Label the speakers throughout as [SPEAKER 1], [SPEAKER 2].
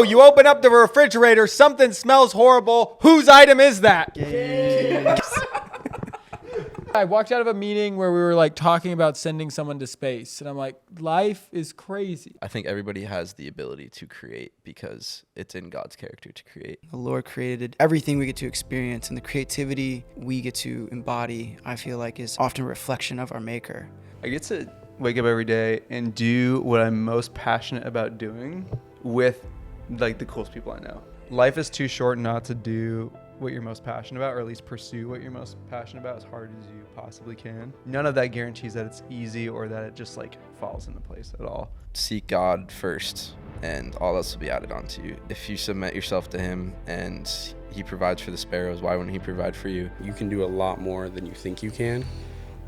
[SPEAKER 1] You open up the refrigerator, something smells horrible. Whose item is that? I walked out of a meeting where we were like talking about sending someone to space, and I'm like, life is crazy.
[SPEAKER 2] I think everybody has the ability to create because it's in God's character to create.
[SPEAKER 3] The Lord created everything we get to experience, and the creativity we get to embody, I feel like, is often a reflection of our Maker.
[SPEAKER 4] I get to wake up every day and do what I'm most passionate about doing with like the coolest people I know. Life is too short not to do what you're most passionate about, or at least pursue what you're most passionate about as hard as you possibly can. None of that guarantees that it's easy or that it just like falls into place at all.
[SPEAKER 2] Seek God first, and all else will be added onto you. If you submit yourself to Him and He provides for the sparrows, why wouldn't He provide for you?
[SPEAKER 5] You can do a lot more than you think you can,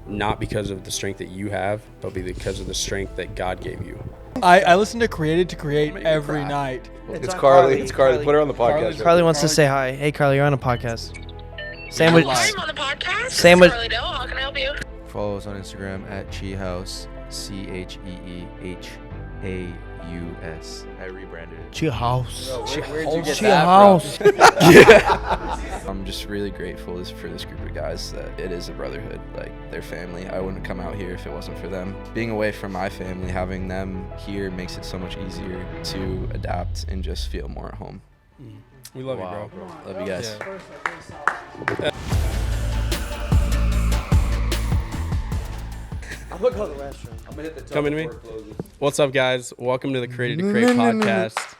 [SPEAKER 5] not because of the strength that you have, but because of the strength that God gave you.
[SPEAKER 1] I listen to Created to Create every night.
[SPEAKER 6] It's Carly. It's Carly. Put her on the podcast.
[SPEAKER 7] Carly wants to say hi. Hey, Carly, you're on a podcast. Sandwich.
[SPEAKER 8] I'm on the podcast.
[SPEAKER 7] Sandwich.
[SPEAKER 8] Carly Dell. How can I help you?
[SPEAKER 6] Follow us on Instagram at CHEE HOUSE. CHEEHAUS. I rebranded it.
[SPEAKER 7] CHEE HOUSE.
[SPEAKER 6] Where'd you get
[SPEAKER 7] CHEE
[SPEAKER 6] that
[SPEAKER 7] HOUSE.
[SPEAKER 2] I'm just really grateful for this group of guys that it is a brotherhood, like they're family. I wouldn't come out here if it wasn't for them. Being away from my family, having them here makes it so much easier to adapt and just feel more at home.
[SPEAKER 5] We love you, bro.
[SPEAKER 2] Love you guys.
[SPEAKER 5] Yeah.
[SPEAKER 7] I'm gonna go to the restroom.
[SPEAKER 6] I'm gonna hit the top
[SPEAKER 5] Coming to me?
[SPEAKER 6] before it closes.
[SPEAKER 5] What's up, guys? Welcome to the Created to Create podcast.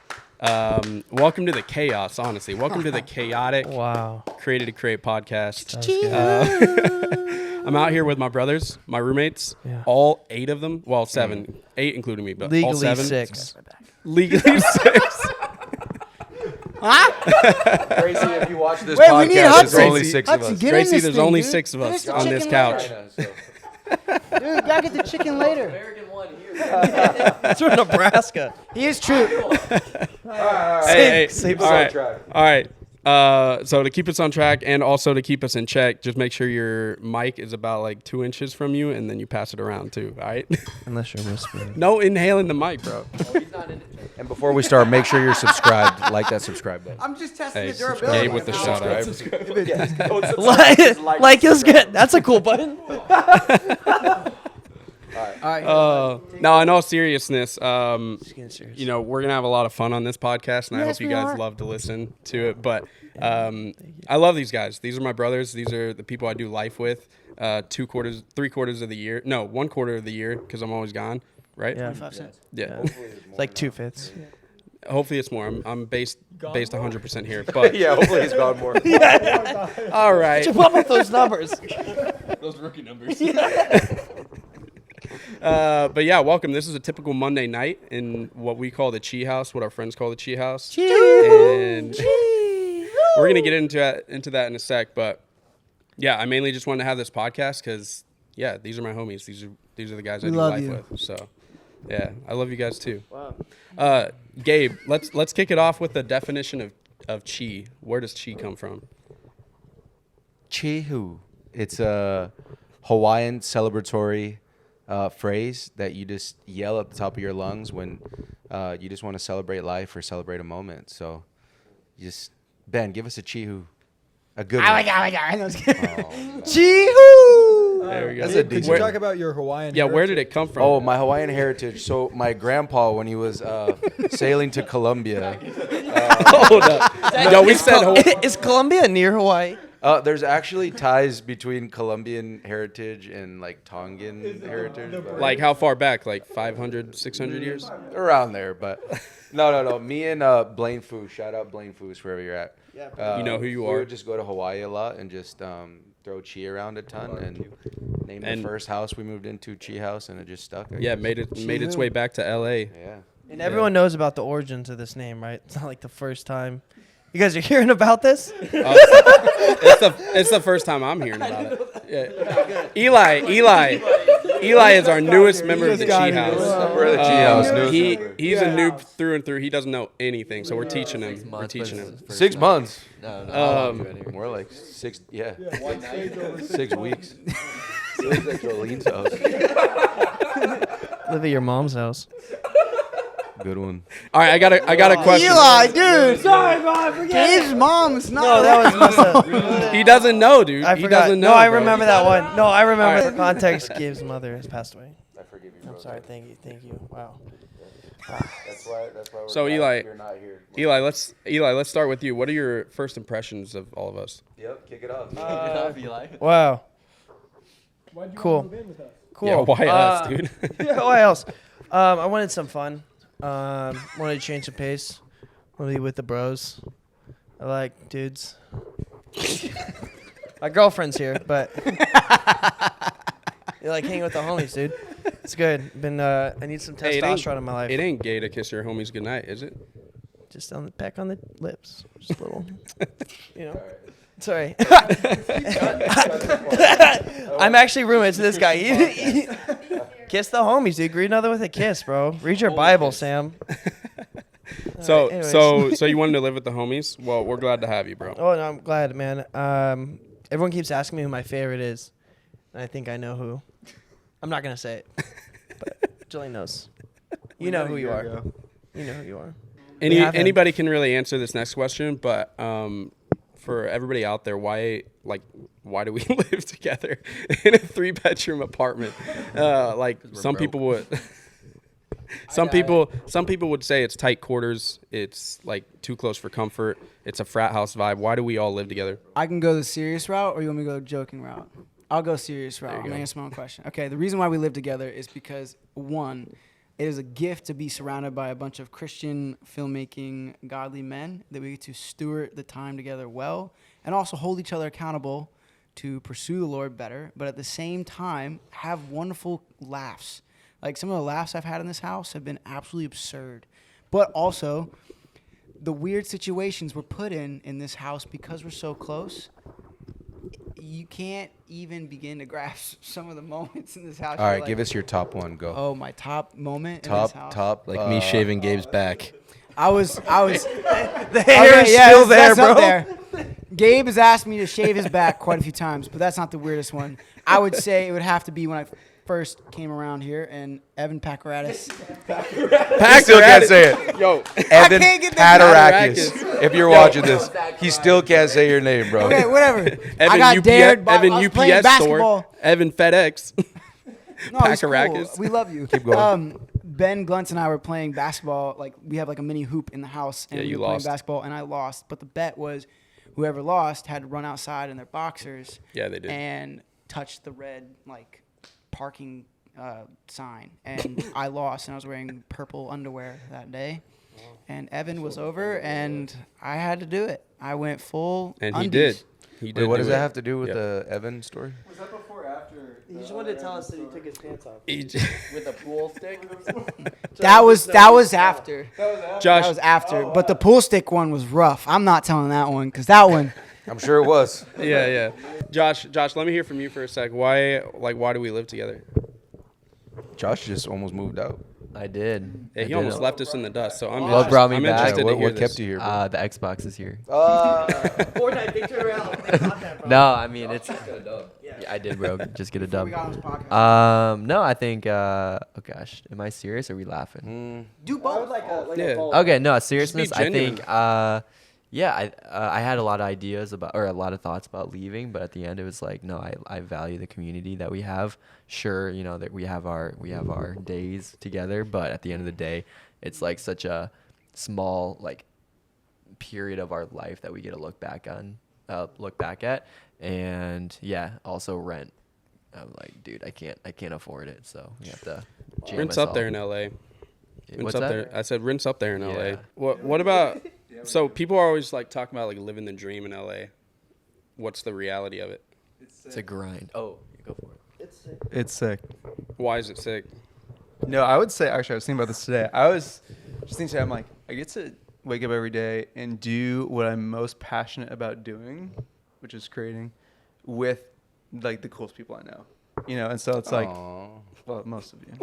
[SPEAKER 5] Welcome to the chaos, honestly. Welcome to the chaotic
[SPEAKER 7] Wow.
[SPEAKER 5] Created to Create podcast.
[SPEAKER 7] That was good.
[SPEAKER 5] I'm out here with my brothers, my roommates,
[SPEAKER 7] Yeah.
[SPEAKER 5] all 8 of them. Well, 7. 8 including me, but all
[SPEAKER 7] Legally
[SPEAKER 5] 7.
[SPEAKER 7] 6.
[SPEAKER 5] Legally 6.
[SPEAKER 6] Gracie, if you watch this
[SPEAKER 7] Wait, we need
[SPEAKER 6] podcast, there's
[SPEAKER 7] Hudson.
[SPEAKER 6] only 6 of
[SPEAKER 7] Hudson,
[SPEAKER 6] us.
[SPEAKER 7] get in
[SPEAKER 5] Gracie,
[SPEAKER 7] this
[SPEAKER 5] there's
[SPEAKER 7] thing,
[SPEAKER 5] only
[SPEAKER 7] dude.
[SPEAKER 5] 6 of us
[SPEAKER 7] Finish the
[SPEAKER 5] on this
[SPEAKER 7] chicken
[SPEAKER 5] couch.
[SPEAKER 6] China, so.
[SPEAKER 7] Dude, you gotta get the chicken later. That's from Nebraska. He is true.
[SPEAKER 5] Hey,
[SPEAKER 7] Save
[SPEAKER 5] all
[SPEAKER 7] us
[SPEAKER 5] right,
[SPEAKER 6] track.
[SPEAKER 5] all right. So to keep us on track and also to keep us in check, just make sure your mic is about like 2 inches from you, and then you pass it around too. All right?
[SPEAKER 7] Unless you're whispering.
[SPEAKER 5] No inhaling the mic, bro.
[SPEAKER 6] And before we start, make sure you're subscribed. Like that subscribe button.
[SPEAKER 3] I'm just testing
[SPEAKER 5] Hey,
[SPEAKER 3] the durability.
[SPEAKER 5] Gabe with the shout out.
[SPEAKER 7] Like is good. That's a cool button.
[SPEAKER 5] No, in all seriousness,
[SPEAKER 7] Just getting serious.
[SPEAKER 5] you know, we're gonna have a lot of fun on this podcast, and I
[SPEAKER 7] Yes,
[SPEAKER 5] hope you
[SPEAKER 7] we
[SPEAKER 5] guys
[SPEAKER 7] are.
[SPEAKER 5] love to listen to it. But I love these guys. These are my brothers. These are the people I do life with. 3/4 of the year. No, 1/4 of the year because I'm always gone. Right?
[SPEAKER 7] Yeah.
[SPEAKER 3] 5 cents.
[SPEAKER 5] Yeah.
[SPEAKER 7] It's like 2/5.
[SPEAKER 5] Hopefully it's more. I'm based 100% here. But
[SPEAKER 6] Yeah, hopefully it's gone more.
[SPEAKER 5] all right.
[SPEAKER 7] What about those numbers?
[SPEAKER 6] Those rookie numbers.
[SPEAKER 5] But yeah, welcome. This is a typical Monday night in what we call the CHEE House, what our friends call the CHEE House. And we're gonna get into that in a sec. But yeah, I mainly just wanted to have this podcast because yeah, these are my homies. These are the guys I do
[SPEAKER 7] love
[SPEAKER 5] life
[SPEAKER 7] you.
[SPEAKER 5] with. So yeah, I love you guys too. Wow. Gabe, let's kick it off with the definition of CHEE. Where does CHEE come from?
[SPEAKER 6] CHEE HOUSE. It's a Hawaiian celebratory phrase that you just yell at the top of your lungs when you just want to celebrate life or celebrate a moment. So you just, Ben, give us a CHEE HOUSE. A good one.
[SPEAKER 7] CHEE HOUSE.
[SPEAKER 5] There we go.
[SPEAKER 6] That's a
[SPEAKER 1] Could
[SPEAKER 6] decent
[SPEAKER 1] you talk about your Hawaiian
[SPEAKER 5] Yeah, where
[SPEAKER 1] heritage?
[SPEAKER 5] did it come from?
[SPEAKER 6] Oh, my Hawaiian heritage. So my grandpa, when he was sailing to Colombia,
[SPEAKER 5] Hold up. No, we said Hawaii.
[SPEAKER 7] Is Colombia near Hawaii?
[SPEAKER 6] there's actually ties between Colombian heritage and like Tongan heritage. but-
[SPEAKER 5] Like how far back? Like 500, 600 years?
[SPEAKER 6] around there, but no. Me and Blaine Foos, shout out Blaine Foos wherever you're at.
[SPEAKER 5] You know who you
[SPEAKER 6] we
[SPEAKER 5] are.
[SPEAKER 6] would just go to Hawaii a lot and just throw CHEE around a ton and name
[SPEAKER 5] And-
[SPEAKER 6] the first house we moved into CHEE House, and it just stuck. I
[SPEAKER 5] Yeah,
[SPEAKER 6] guess.
[SPEAKER 5] made its way back to LA.
[SPEAKER 6] Yeah.
[SPEAKER 7] And everyone knows about the origins of this name, right? It's not like the first time. You guys are hearing about this?
[SPEAKER 5] It's the first time I'm hearing about it. Yeah. Eli is our newest member of the CHEE House.
[SPEAKER 6] Member of the CHEE House. newest member.
[SPEAKER 5] He's a noob through and through. He doesn't know anything, so we're teaching him. We're teaching him.
[SPEAKER 6] 6 months.
[SPEAKER 5] Um,
[SPEAKER 6] More like 6. Yeah. 6 weeks. Lives at Jolene's house.
[SPEAKER 7] Live at your mom's house.
[SPEAKER 6] Good one.
[SPEAKER 5] All right, I got a question.
[SPEAKER 3] Eli, dude. Sorry, bro. I forget. Gabe's mom's not.
[SPEAKER 7] No, that was messed up.
[SPEAKER 5] He doesn't know, dude.
[SPEAKER 7] I
[SPEAKER 5] He
[SPEAKER 7] forgot.
[SPEAKER 5] doesn't know.
[SPEAKER 7] No, I
[SPEAKER 5] bro.
[SPEAKER 7] remember that one. No, I remember.
[SPEAKER 5] All right.
[SPEAKER 7] For context, Gabe's mother has passed away.
[SPEAKER 6] I forgive you.
[SPEAKER 7] I'm sorry. Thank you. Wow.
[SPEAKER 6] That's why we're
[SPEAKER 5] So, Eli-
[SPEAKER 6] you're not here.
[SPEAKER 5] Eli, let's start with you. What are your first impressions of all of us?
[SPEAKER 6] Yep, kick it off.
[SPEAKER 7] Wow.
[SPEAKER 1] Why'd you
[SPEAKER 7] Cool.
[SPEAKER 1] want to move in with us?
[SPEAKER 7] Cool.
[SPEAKER 5] Yeah, why us, dude?
[SPEAKER 7] Yeah, why else? I wanted some fun. Wanted to change the pace. Want to be with the bros. I like dudes. My girlfriend's here, but you like hanging with the homies, dude. It's good. I need some
[SPEAKER 5] Hey, it ain't-
[SPEAKER 7] testosterone in my life.
[SPEAKER 5] It ain't gay to kiss your homies goodnight, is it?
[SPEAKER 7] Just on the peck on the lips, just a little. You know. Sorry. I'm actually roommates with this guy. Kiss the homies, dude. Greet another with a kiss, bro. Read your Bible, Sam.
[SPEAKER 5] So
[SPEAKER 7] Alright, anyways.
[SPEAKER 5] so you wanted to live with the homies? Well, we're glad to have you, bro.
[SPEAKER 7] Oh, no, I'm glad, man. Everyone keeps asking me who my favorite is, and I think I know who. I'm not gonna say it, but Jillian knows. You know who you are. You know who you are.
[SPEAKER 5] Anybody can really answer this next question, but for everybody out there, why do we live together in a 3-bedroom apartment? Some people would. Some people would say it's tight quarters. It's like too close for comfort. It's a frat house vibe. Why do we all live together?
[SPEAKER 3] I can go the serious route, or you want me to go the joking route? I'll go serious route. I'm
[SPEAKER 5] go.
[SPEAKER 3] gonna answer my own question. Okay, the reason why we live together is because one, it is a gift to be surrounded by a bunch of Christian filmmaking, godly men that we get to steward the time together well, and also hold each other accountable to pursue the Lord better, but at the same time have wonderful laughs. Like some of the laughs I've had in this house have been absolutely absurd, but also the weird situations we're put in this house because we're so close. You can't even begin to grasp some of the moments in this house.
[SPEAKER 6] All
[SPEAKER 3] You're
[SPEAKER 6] right,
[SPEAKER 3] like,
[SPEAKER 6] give us your top one. Go.
[SPEAKER 3] Oh, my top moment in this house.
[SPEAKER 6] Top.
[SPEAKER 2] Like me shaving Gabe's back.
[SPEAKER 3] I was.
[SPEAKER 7] The hair is still there,
[SPEAKER 3] that's up
[SPEAKER 7] bro.
[SPEAKER 3] there. Gabe has asked me to shave his back quite a few times, but that's not the weirdest one. I would say it would have to be when I first came around here and Evan Pakaratis.
[SPEAKER 6] He still can't say it.
[SPEAKER 5] Yo,
[SPEAKER 6] Evan
[SPEAKER 3] can't get the
[SPEAKER 6] Padarakis. If you're watching this, he still can't say your name, bro.
[SPEAKER 3] Okay, whatever.
[SPEAKER 5] Evan
[SPEAKER 3] I got
[SPEAKER 5] UPS,
[SPEAKER 3] dared by
[SPEAKER 5] Evan
[SPEAKER 3] I was playing
[SPEAKER 5] UPS
[SPEAKER 3] basketball.
[SPEAKER 5] store, Evan FedEx.
[SPEAKER 3] No, it's cool.
[SPEAKER 5] Pakarakis.
[SPEAKER 3] We love you.
[SPEAKER 6] Keep going.
[SPEAKER 3] Ben Gluntz and I were playing basketball. Like we have like a mini hoop in the house, and
[SPEAKER 5] Yeah,
[SPEAKER 3] we
[SPEAKER 5] you
[SPEAKER 3] were playing
[SPEAKER 5] lost.
[SPEAKER 3] basketball, and I lost. But the bet was, whoever lost had to run outside in their boxers.
[SPEAKER 5] Yeah, they did.
[SPEAKER 3] And touch the red like parking sign, and I lost, and I was wearing purple underwear that day. And Evan was over, and I had to do it. I went full.
[SPEAKER 5] And he
[SPEAKER 3] undies.
[SPEAKER 5] did. He did.
[SPEAKER 6] Wait, what
[SPEAKER 5] do
[SPEAKER 6] does
[SPEAKER 5] it.
[SPEAKER 6] that have to do with
[SPEAKER 5] Yep.
[SPEAKER 6] the Evan story?
[SPEAKER 1] Was that before or after?
[SPEAKER 7] He just wanted to tell us that he took his pants off.
[SPEAKER 2] With a pool stick?
[SPEAKER 3] That was after.
[SPEAKER 5] Josh,
[SPEAKER 3] That was after. But the pool stick one was rough. I'm not telling that one because that one.
[SPEAKER 6] I'm sure it was.
[SPEAKER 5] yeah. Josh, let me hear from you for a sec. Why do we live together?
[SPEAKER 6] Josh just almost moved out.
[SPEAKER 9] I did.
[SPEAKER 5] Yeah, he almost left us in the dust. So I'm
[SPEAKER 9] What
[SPEAKER 5] interested,
[SPEAKER 9] brought me
[SPEAKER 5] I'm
[SPEAKER 9] back?
[SPEAKER 5] interested to
[SPEAKER 6] What
[SPEAKER 5] hear
[SPEAKER 6] kept
[SPEAKER 5] this.
[SPEAKER 6] you here, bro?
[SPEAKER 9] The Xbox is here.
[SPEAKER 7] Fortnite picture around.
[SPEAKER 9] No, I mean it's. Yeah, I did, bro. Just get a dub.
[SPEAKER 3] We got on this podcast.
[SPEAKER 9] No, I think. Oh gosh, am I serious? Or are we laughing?
[SPEAKER 3] Do both.
[SPEAKER 5] Yeah.
[SPEAKER 9] Okay, no seriousness. I
[SPEAKER 5] genuine.
[SPEAKER 9] think. Yeah, I had a lot of ideas about or a lot of thoughts about leaving, but at the end it was like, no, I value the community that we have. Sure, you know that we have our days together, but at the end of the day, it's like such a small like period of our life that we get to look back at, and yeah, also rent. I'm like, dude, I can't afford it, so we have to. jam
[SPEAKER 5] Rinse
[SPEAKER 9] us
[SPEAKER 5] up
[SPEAKER 9] all.
[SPEAKER 5] there in LA. Rinse
[SPEAKER 9] What's
[SPEAKER 5] up
[SPEAKER 9] that?
[SPEAKER 5] there. I said rinse up there in LA.
[SPEAKER 9] Yeah.
[SPEAKER 5] What about? So people are always like talking about like living the dream in LA. What's the reality of it?
[SPEAKER 9] It's a grind. Oh, you go for it.
[SPEAKER 4] It's sick.
[SPEAKER 5] Why is it sick?
[SPEAKER 4] No, I would say, actually, I was thinking about this today. I was just thinking today, I'm like, I get to wake up every day and do what I'm most passionate about doing, which is creating, with, like, the coolest people I know. You know, and so it's like, well, most of you.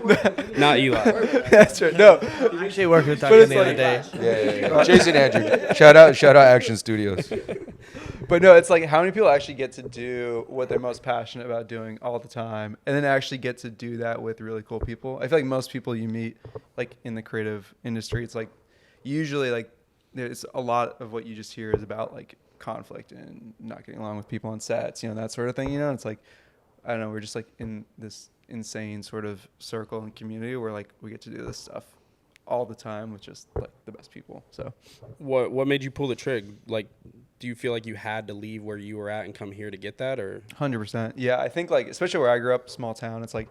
[SPEAKER 4] But,
[SPEAKER 5] Not Eli.
[SPEAKER 4] that's right. No.
[SPEAKER 7] He actually worked with
[SPEAKER 4] But
[SPEAKER 7] Tucker
[SPEAKER 4] it's
[SPEAKER 7] the other
[SPEAKER 4] like-
[SPEAKER 7] day.
[SPEAKER 6] Yeah. Jason Andrew. Shout out Action Studios.
[SPEAKER 4] But no, it's like how many people actually get to do what they're most passionate about doing all the time, and then actually get to do that with really cool people. I feel like most people you meet, like in the creative industry, it's like usually like there's a lot of what you just hear is about like conflict and not getting along with people on sets, that sort of thing. It's like I don't know, we're just like in this insane sort of circle and community where like we get to do this stuff all the time with just like the best people. So
[SPEAKER 5] What made you pull the trigger? Like, do you feel like you had to leave where you were at and come here to get that, or?
[SPEAKER 4] 100%. Yeah, I think like especially where I grew up, small town, it's like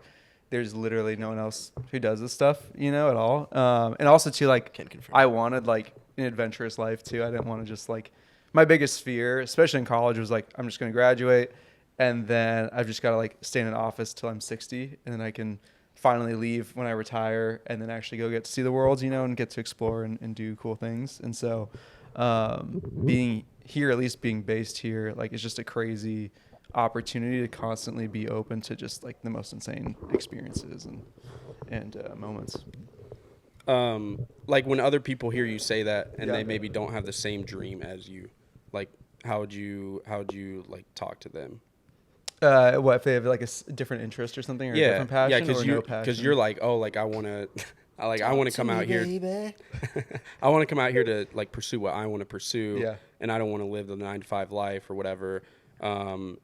[SPEAKER 4] there's literally no one else who does this stuff, at all. And also too, like I wanted like an adventurous life too. I didn't want to just like my biggest fear, especially in college, was like I'm just going to graduate and then I've just got to like stay in an office till I'm 60, and then I can finally leave when I retire and then actually go get to see the world, and get to explore and do cool things. And so being here, at least being based here, like it's just a crazy opportunity to constantly be open to just like the most insane experiences and moments.
[SPEAKER 5] Like when other people hear you say that and they maybe don't have the same dream as you, like how would you like talk to them?
[SPEAKER 4] What if they have like a different interest or something, or a different passion, or no passion?
[SPEAKER 5] Because you're like, oh, like I want to, I want to come out here. I want to come out here to like pursue what I want to pursue, and I don't want to live the 9-to-5 life or whatever.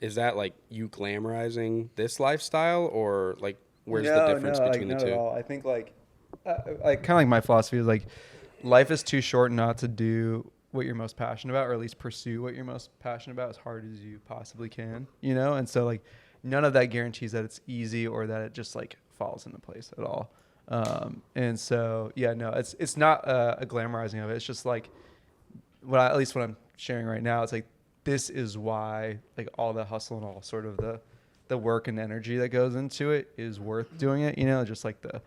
[SPEAKER 5] Is that like you glamorizing this lifestyle, or like where's the difference between the two?
[SPEAKER 4] At all. I think like kind of like my philosophy is like life is too short not to do what you're most passionate about, or at least pursue what you're most passionate about as hard as you possibly can, and so like none of that guarantees that it's easy or that it just like falls into place at all. And so it's not a glamorizing of it. It's just like at least what I'm sharing right now, it's like this is why like all the hustle and all sort of the work and energy that goes into it is worth doing it, just like the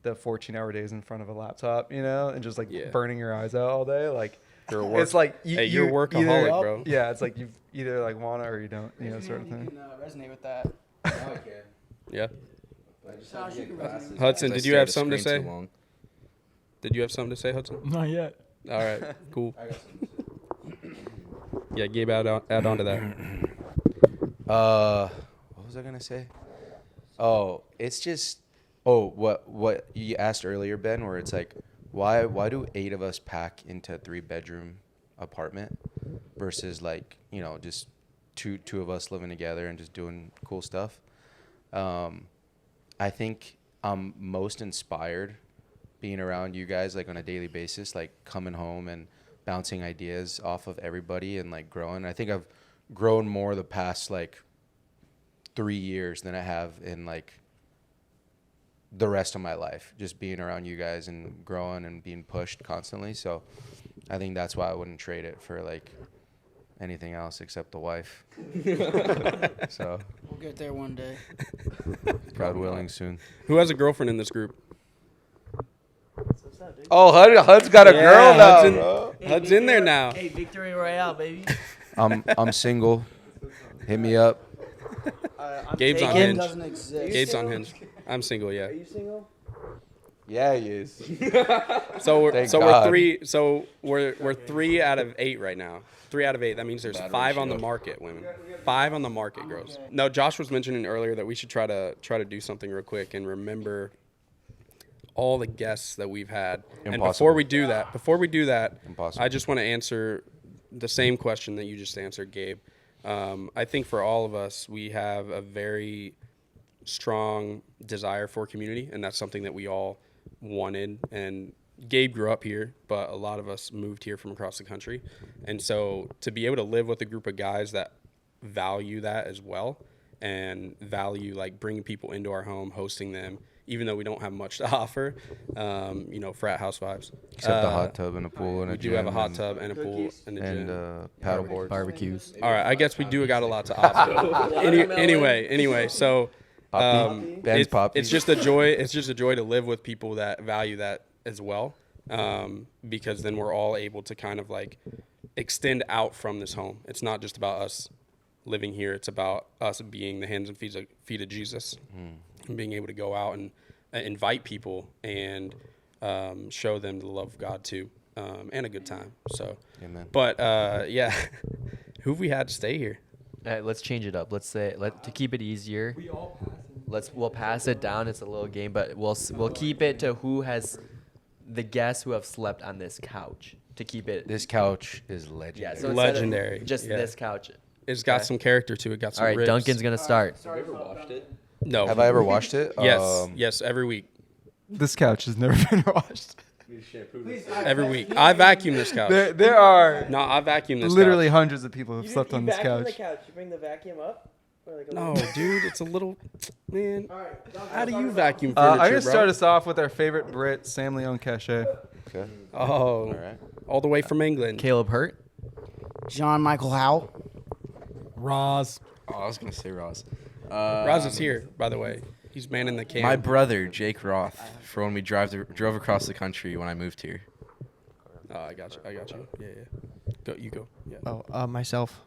[SPEAKER 4] 14-hour days in front of a laptop, and just like burning your eyes out all day, like it's like
[SPEAKER 5] you're workaholic, bro.
[SPEAKER 4] Yeah, it's like you either like want it or you don't, sort of thing.
[SPEAKER 3] You can resonate with that.
[SPEAKER 5] Yeah. Hudson, did you have something to say? Did you have something to say, Hudson?
[SPEAKER 1] Not yet.
[SPEAKER 5] All right, cool. Yeah, Gabe, add on to that.
[SPEAKER 6] What was I gonna say? Oh, it's just what you asked earlier, Ben, where it's like, why do 8 of us pack into a 3-bedroom apartment versus like just two of us living together and just doing cool stuff? I think I'm most inspired being around you guys like on a daily basis, like coming home and bouncing ideas off of everybody and like growing. I think I've grown more the past like 3 years than I have in like the rest of my life, just being around you guys and growing and being pushed constantly. So I think that's why I wouldn't trade it for like anything else except the wife. So
[SPEAKER 3] We'll get there one day.
[SPEAKER 6] God willing soon.
[SPEAKER 5] Who has a girlfriend in this group?
[SPEAKER 6] Oh, Hud's got a girl now, bro.
[SPEAKER 5] Hud's in there now.
[SPEAKER 7] Hey, Victory Royale, baby.
[SPEAKER 6] I'm single. Hit me up.
[SPEAKER 5] Gabe's on
[SPEAKER 7] taken.
[SPEAKER 5] Hinge.
[SPEAKER 3] Doesn't exist.
[SPEAKER 5] Gabe's on Hinge. I'm single, yeah.
[SPEAKER 7] Are you single?
[SPEAKER 6] Yeah, he is.
[SPEAKER 5] So we're
[SPEAKER 6] Thank
[SPEAKER 5] so
[SPEAKER 6] God.
[SPEAKER 5] we're 3 so we're 3 out of 8 right now. 3 out of 8. That means there's 5 on the market, women. 5 on the market, girls. No, Josh was mentioning earlier that we should try to do something real quick and remember all the guests that we've had. And before we do that,
[SPEAKER 6] Impossible.
[SPEAKER 5] I just want to answer the same question that you just answered, Gabe. I think for all of us, we have a very strong desire for community, and that's something that we all wanted. And Gabe grew up here, but a lot of us moved here from across the country. And so to be able to live with a group of guys that value that as well and value like bringing people into our home, hosting them, even though we don't have much to offer, frat house vibes.
[SPEAKER 6] Except the hot tub and a pool and a
[SPEAKER 5] we
[SPEAKER 6] gym.
[SPEAKER 5] do have a hot tub and a pool and a gym.
[SPEAKER 6] And paddleboard.
[SPEAKER 9] Barbecues.
[SPEAKER 5] All right, I guess we do got a lot to offer. Anyway, so
[SPEAKER 6] Ben's Poppy.
[SPEAKER 5] it's just a joy. It's just a joy to live with people that value that as well, because then we're all able to kind of like extend out from this home. It's not just about us living here. It's about us being the hands and feet of Jesus, and being able to go out and invite people and show them the love of God too, and a good time. So,
[SPEAKER 6] Amen.
[SPEAKER 5] but Who have we had to stay here?
[SPEAKER 9] Let's change it up. Let's say to keep it easier. We'll pass it down. It's a little game, but we'll keep it to who has the guests who have slept on this couch to keep it.
[SPEAKER 6] This couch is legendary.
[SPEAKER 9] Yeah, so
[SPEAKER 5] Legendary.
[SPEAKER 9] Just
[SPEAKER 5] Yeah.
[SPEAKER 9] this couch.
[SPEAKER 5] It's got
[SPEAKER 9] Okay.
[SPEAKER 5] some character to it. Got some
[SPEAKER 9] All right,
[SPEAKER 5] ribs.
[SPEAKER 9] Duncan's gonna start.
[SPEAKER 2] Have you ever watched it?
[SPEAKER 5] No.
[SPEAKER 6] Have I ever watched it?
[SPEAKER 5] Yes. Yes. Every week.
[SPEAKER 4] This couch has never been washed.
[SPEAKER 5] Every week. I vacuum this couch.
[SPEAKER 4] There are
[SPEAKER 5] No, I vacuum this
[SPEAKER 4] literally
[SPEAKER 5] couch.
[SPEAKER 4] hundreds of people who've slept on this couch.
[SPEAKER 7] You bring the vacuum up?
[SPEAKER 5] No, dude, it's a little man. How do you vacuum
[SPEAKER 4] I'm
[SPEAKER 5] furniture,
[SPEAKER 4] gonna
[SPEAKER 5] bro?
[SPEAKER 4] start us off with our favorite Brit, Sam Leon Cachet.
[SPEAKER 6] Okay.
[SPEAKER 5] Oh,
[SPEAKER 6] All right.
[SPEAKER 5] all the way from England.
[SPEAKER 9] Caleb Hurt.
[SPEAKER 3] John Michael Howe.
[SPEAKER 1] Roz.
[SPEAKER 2] Oh, I was gonna say Roz.
[SPEAKER 5] Raz is here, by the way. He's manning the camp.
[SPEAKER 2] My brother Jake Roth, for when we drove across the country when I moved here.
[SPEAKER 5] Oh, I got you. Yeah. Go, you go. Yeah.
[SPEAKER 7] Oh, myself.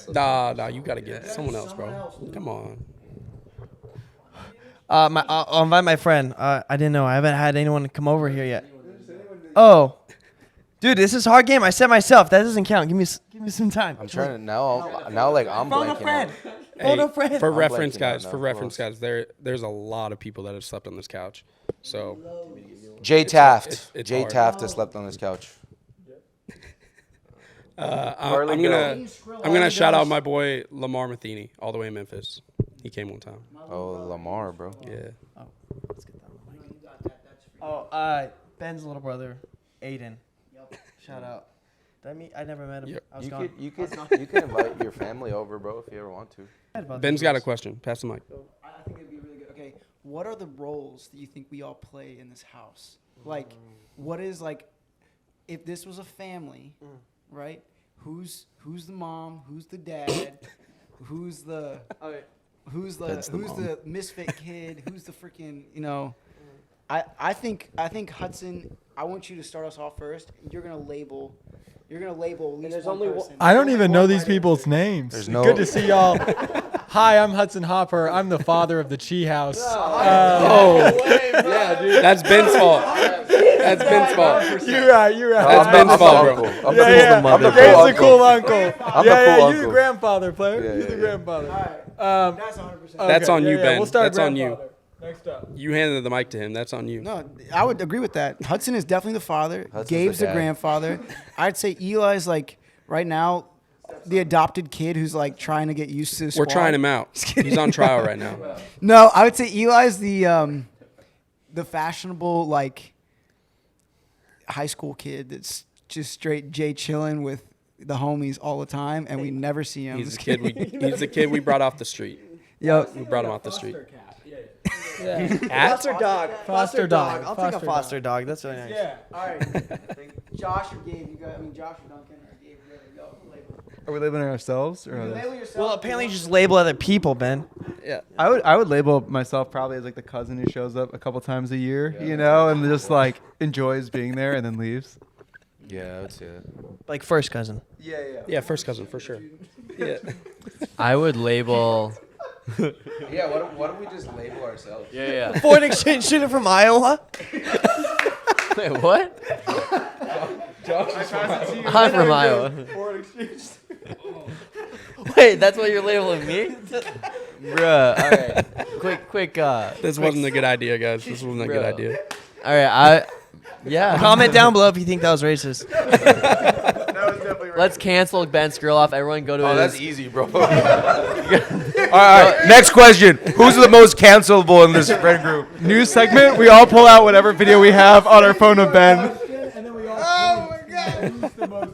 [SPEAKER 5] Nah, you gotta get someone else, bro. Come on.
[SPEAKER 7] I'll invite my friend. I didn't know. I haven't had anyone come over here yet. Oh, dude, this is a hard game. I said myself. That doesn't count. Give me some time.
[SPEAKER 6] I'm trying to now. Like I'm blanking out.
[SPEAKER 7] Phone a
[SPEAKER 5] Hey,
[SPEAKER 7] friend.
[SPEAKER 5] for
[SPEAKER 6] I'm
[SPEAKER 5] reference,
[SPEAKER 6] blanking out
[SPEAKER 5] guys.
[SPEAKER 6] now.
[SPEAKER 5] For
[SPEAKER 6] Who
[SPEAKER 5] reference,
[SPEAKER 6] else?
[SPEAKER 5] guys. There's a lot of people that have slept on this couch. So
[SPEAKER 6] Jay Taft.
[SPEAKER 5] it's
[SPEAKER 6] Jay
[SPEAKER 5] hard.
[SPEAKER 6] Taft has slept on this couch.
[SPEAKER 5] I'm gonna shout out my boy Lamar Matheny, all the way in Memphis. He came one time.
[SPEAKER 6] Oh, Lamar, bro.
[SPEAKER 5] Yeah.
[SPEAKER 7] Oh, Ben's little brother, Aiden. Shout out. I never met him.
[SPEAKER 5] Yep.
[SPEAKER 7] I was
[SPEAKER 6] You
[SPEAKER 7] gone.
[SPEAKER 6] could invite your family over, bro, if you ever want to.
[SPEAKER 5] Ben's got a question. Pass the mic.
[SPEAKER 3] I think it'd be really good. Okay, what are the roles that you think we all play in this house? Like, what is like, if this was a family, right? Who's the mom? Who's the dad? who's the
[SPEAKER 2] Ben's the mom.
[SPEAKER 3] the misfit kid? Who's the freaking I think Hudson. I want you to start us off first. You're gonna label at least one person.
[SPEAKER 1] I don't even know these people's names.
[SPEAKER 6] There's no-
[SPEAKER 1] Good to see y'all. Hi, I'm Hudson Hopper. I'm the father of the CHEE House.
[SPEAKER 5] That's Ben's fault. That's Ben's fault.
[SPEAKER 1] You're right.
[SPEAKER 5] That's
[SPEAKER 6] I'm
[SPEAKER 5] Ben's
[SPEAKER 6] the
[SPEAKER 5] fault, bro.
[SPEAKER 6] uncle. I'm
[SPEAKER 1] Yeah,
[SPEAKER 6] the I'm the
[SPEAKER 1] Gabe's
[SPEAKER 6] cool
[SPEAKER 1] the cool uncle.
[SPEAKER 6] I'm the cool
[SPEAKER 1] You're the
[SPEAKER 6] uncle.
[SPEAKER 1] grandfather, player.
[SPEAKER 6] Yeah,
[SPEAKER 1] You're
[SPEAKER 6] yeah,
[SPEAKER 1] the
[SPEAKER 6] yeah.
[SPEAKER 1] grandfather.
[SPEAKER 3] That's 100%.
[SPEAKER 5] That's on you, Ben.
[SPEAKER 1] We'll start
[SPEAKER 5] That's on you.
[SPEAKER 1] grandfather. Next up.
[SPEAKER 5] You handed the mic to him. That's on you.
[SPEAKER 3] No, I would agree with that. Hudson is definitely the father.
[SPEAKER 6] Hudson's
[SPEAKER 3] Gabe's
[SPEAKER 6] the
[SPEAKER 3] the
[SPEAKER 6] dad.
[SPEAKER 3] grandfather. I'd say Eli's like right now the adopted kid who's like trying to get used to the
[SPEAKER 5] We're
[SPEAKER 3] squad.
[SPEAKER 5] trying him out. He's on trial right now.
[SPEAKER 3] No, I would say Eli's the fashionable like high school kid that's just straight Jay chilling with the homies all the time, and we never see him.
[SPEAKER 5] He's the kid we brought off the street.
[SPEAKER 3] Yep.
[SPEAKER 5] We brought him off the street.
[SPEAKER 7] Foster dog.
[SPEAKER 1] Foster dog.
[SPEAKER 7] I'll take a
[SPEAKER 1] Foster
[SPEAKER 7] foster dog. That's really nice.
[SPEAKER 1] Yeah.
[SPEAKER 3] All right. Josh or Gabe, Josh or Duncan or Gabe, go.
[SPEAKER 4] Are we labeling ourselves or others?
[SPEAKER 3] Label yourself.
[SPEAKER 7] Well, apparently you just label other people, Ben.
[SPEAKER 5] Yeah.
[SPEAKER 4] I would label myself probably as like the cousin who shows up a couple times a year, you know, and just like enjoys being there and then leaves.
[SPEAKER 6] Yeah, I would say that.
[SPEAKER 7] Like first cousin.
[SPEAKER 5] Yeah, first cousin for sure. Yeah.
[SPEAKER 9] I would label.
[SPEAKER 6] Yeah, why don't we just label ourselves?
[SPEAKER 9] Yeah.
[SPEAKER 7] Foreign exchange student from Iowa.
[SPEAKER 9] Wait, what? I'm from Iowa. Wait, that's what you're labeling me? Bruh. All right. Quick.
[SPEAKER 5] This wasn't a good idea, guys. This wasn't a good
[SPEAKER 9] Bro.
[SPEAKER 5] idea.
[SPEAKER 9] All right. Yeah.
[SPEAKER 7] Comment down below if you think that was racist.
[SPEAKER 9] Let's cancel Ben Skirloff. Everyone go to
[SPEAKER 6] Oh,
[SPEAKER 9] his.
[SPEAKER 6] that's easy, bro. All right, next question. Who's the most cancelable in this friend group?
[SPEAKER 4] New segment, we all pull out whatever video we have on our phone of Ben.
[SPEAKER 1] And then we all who's the most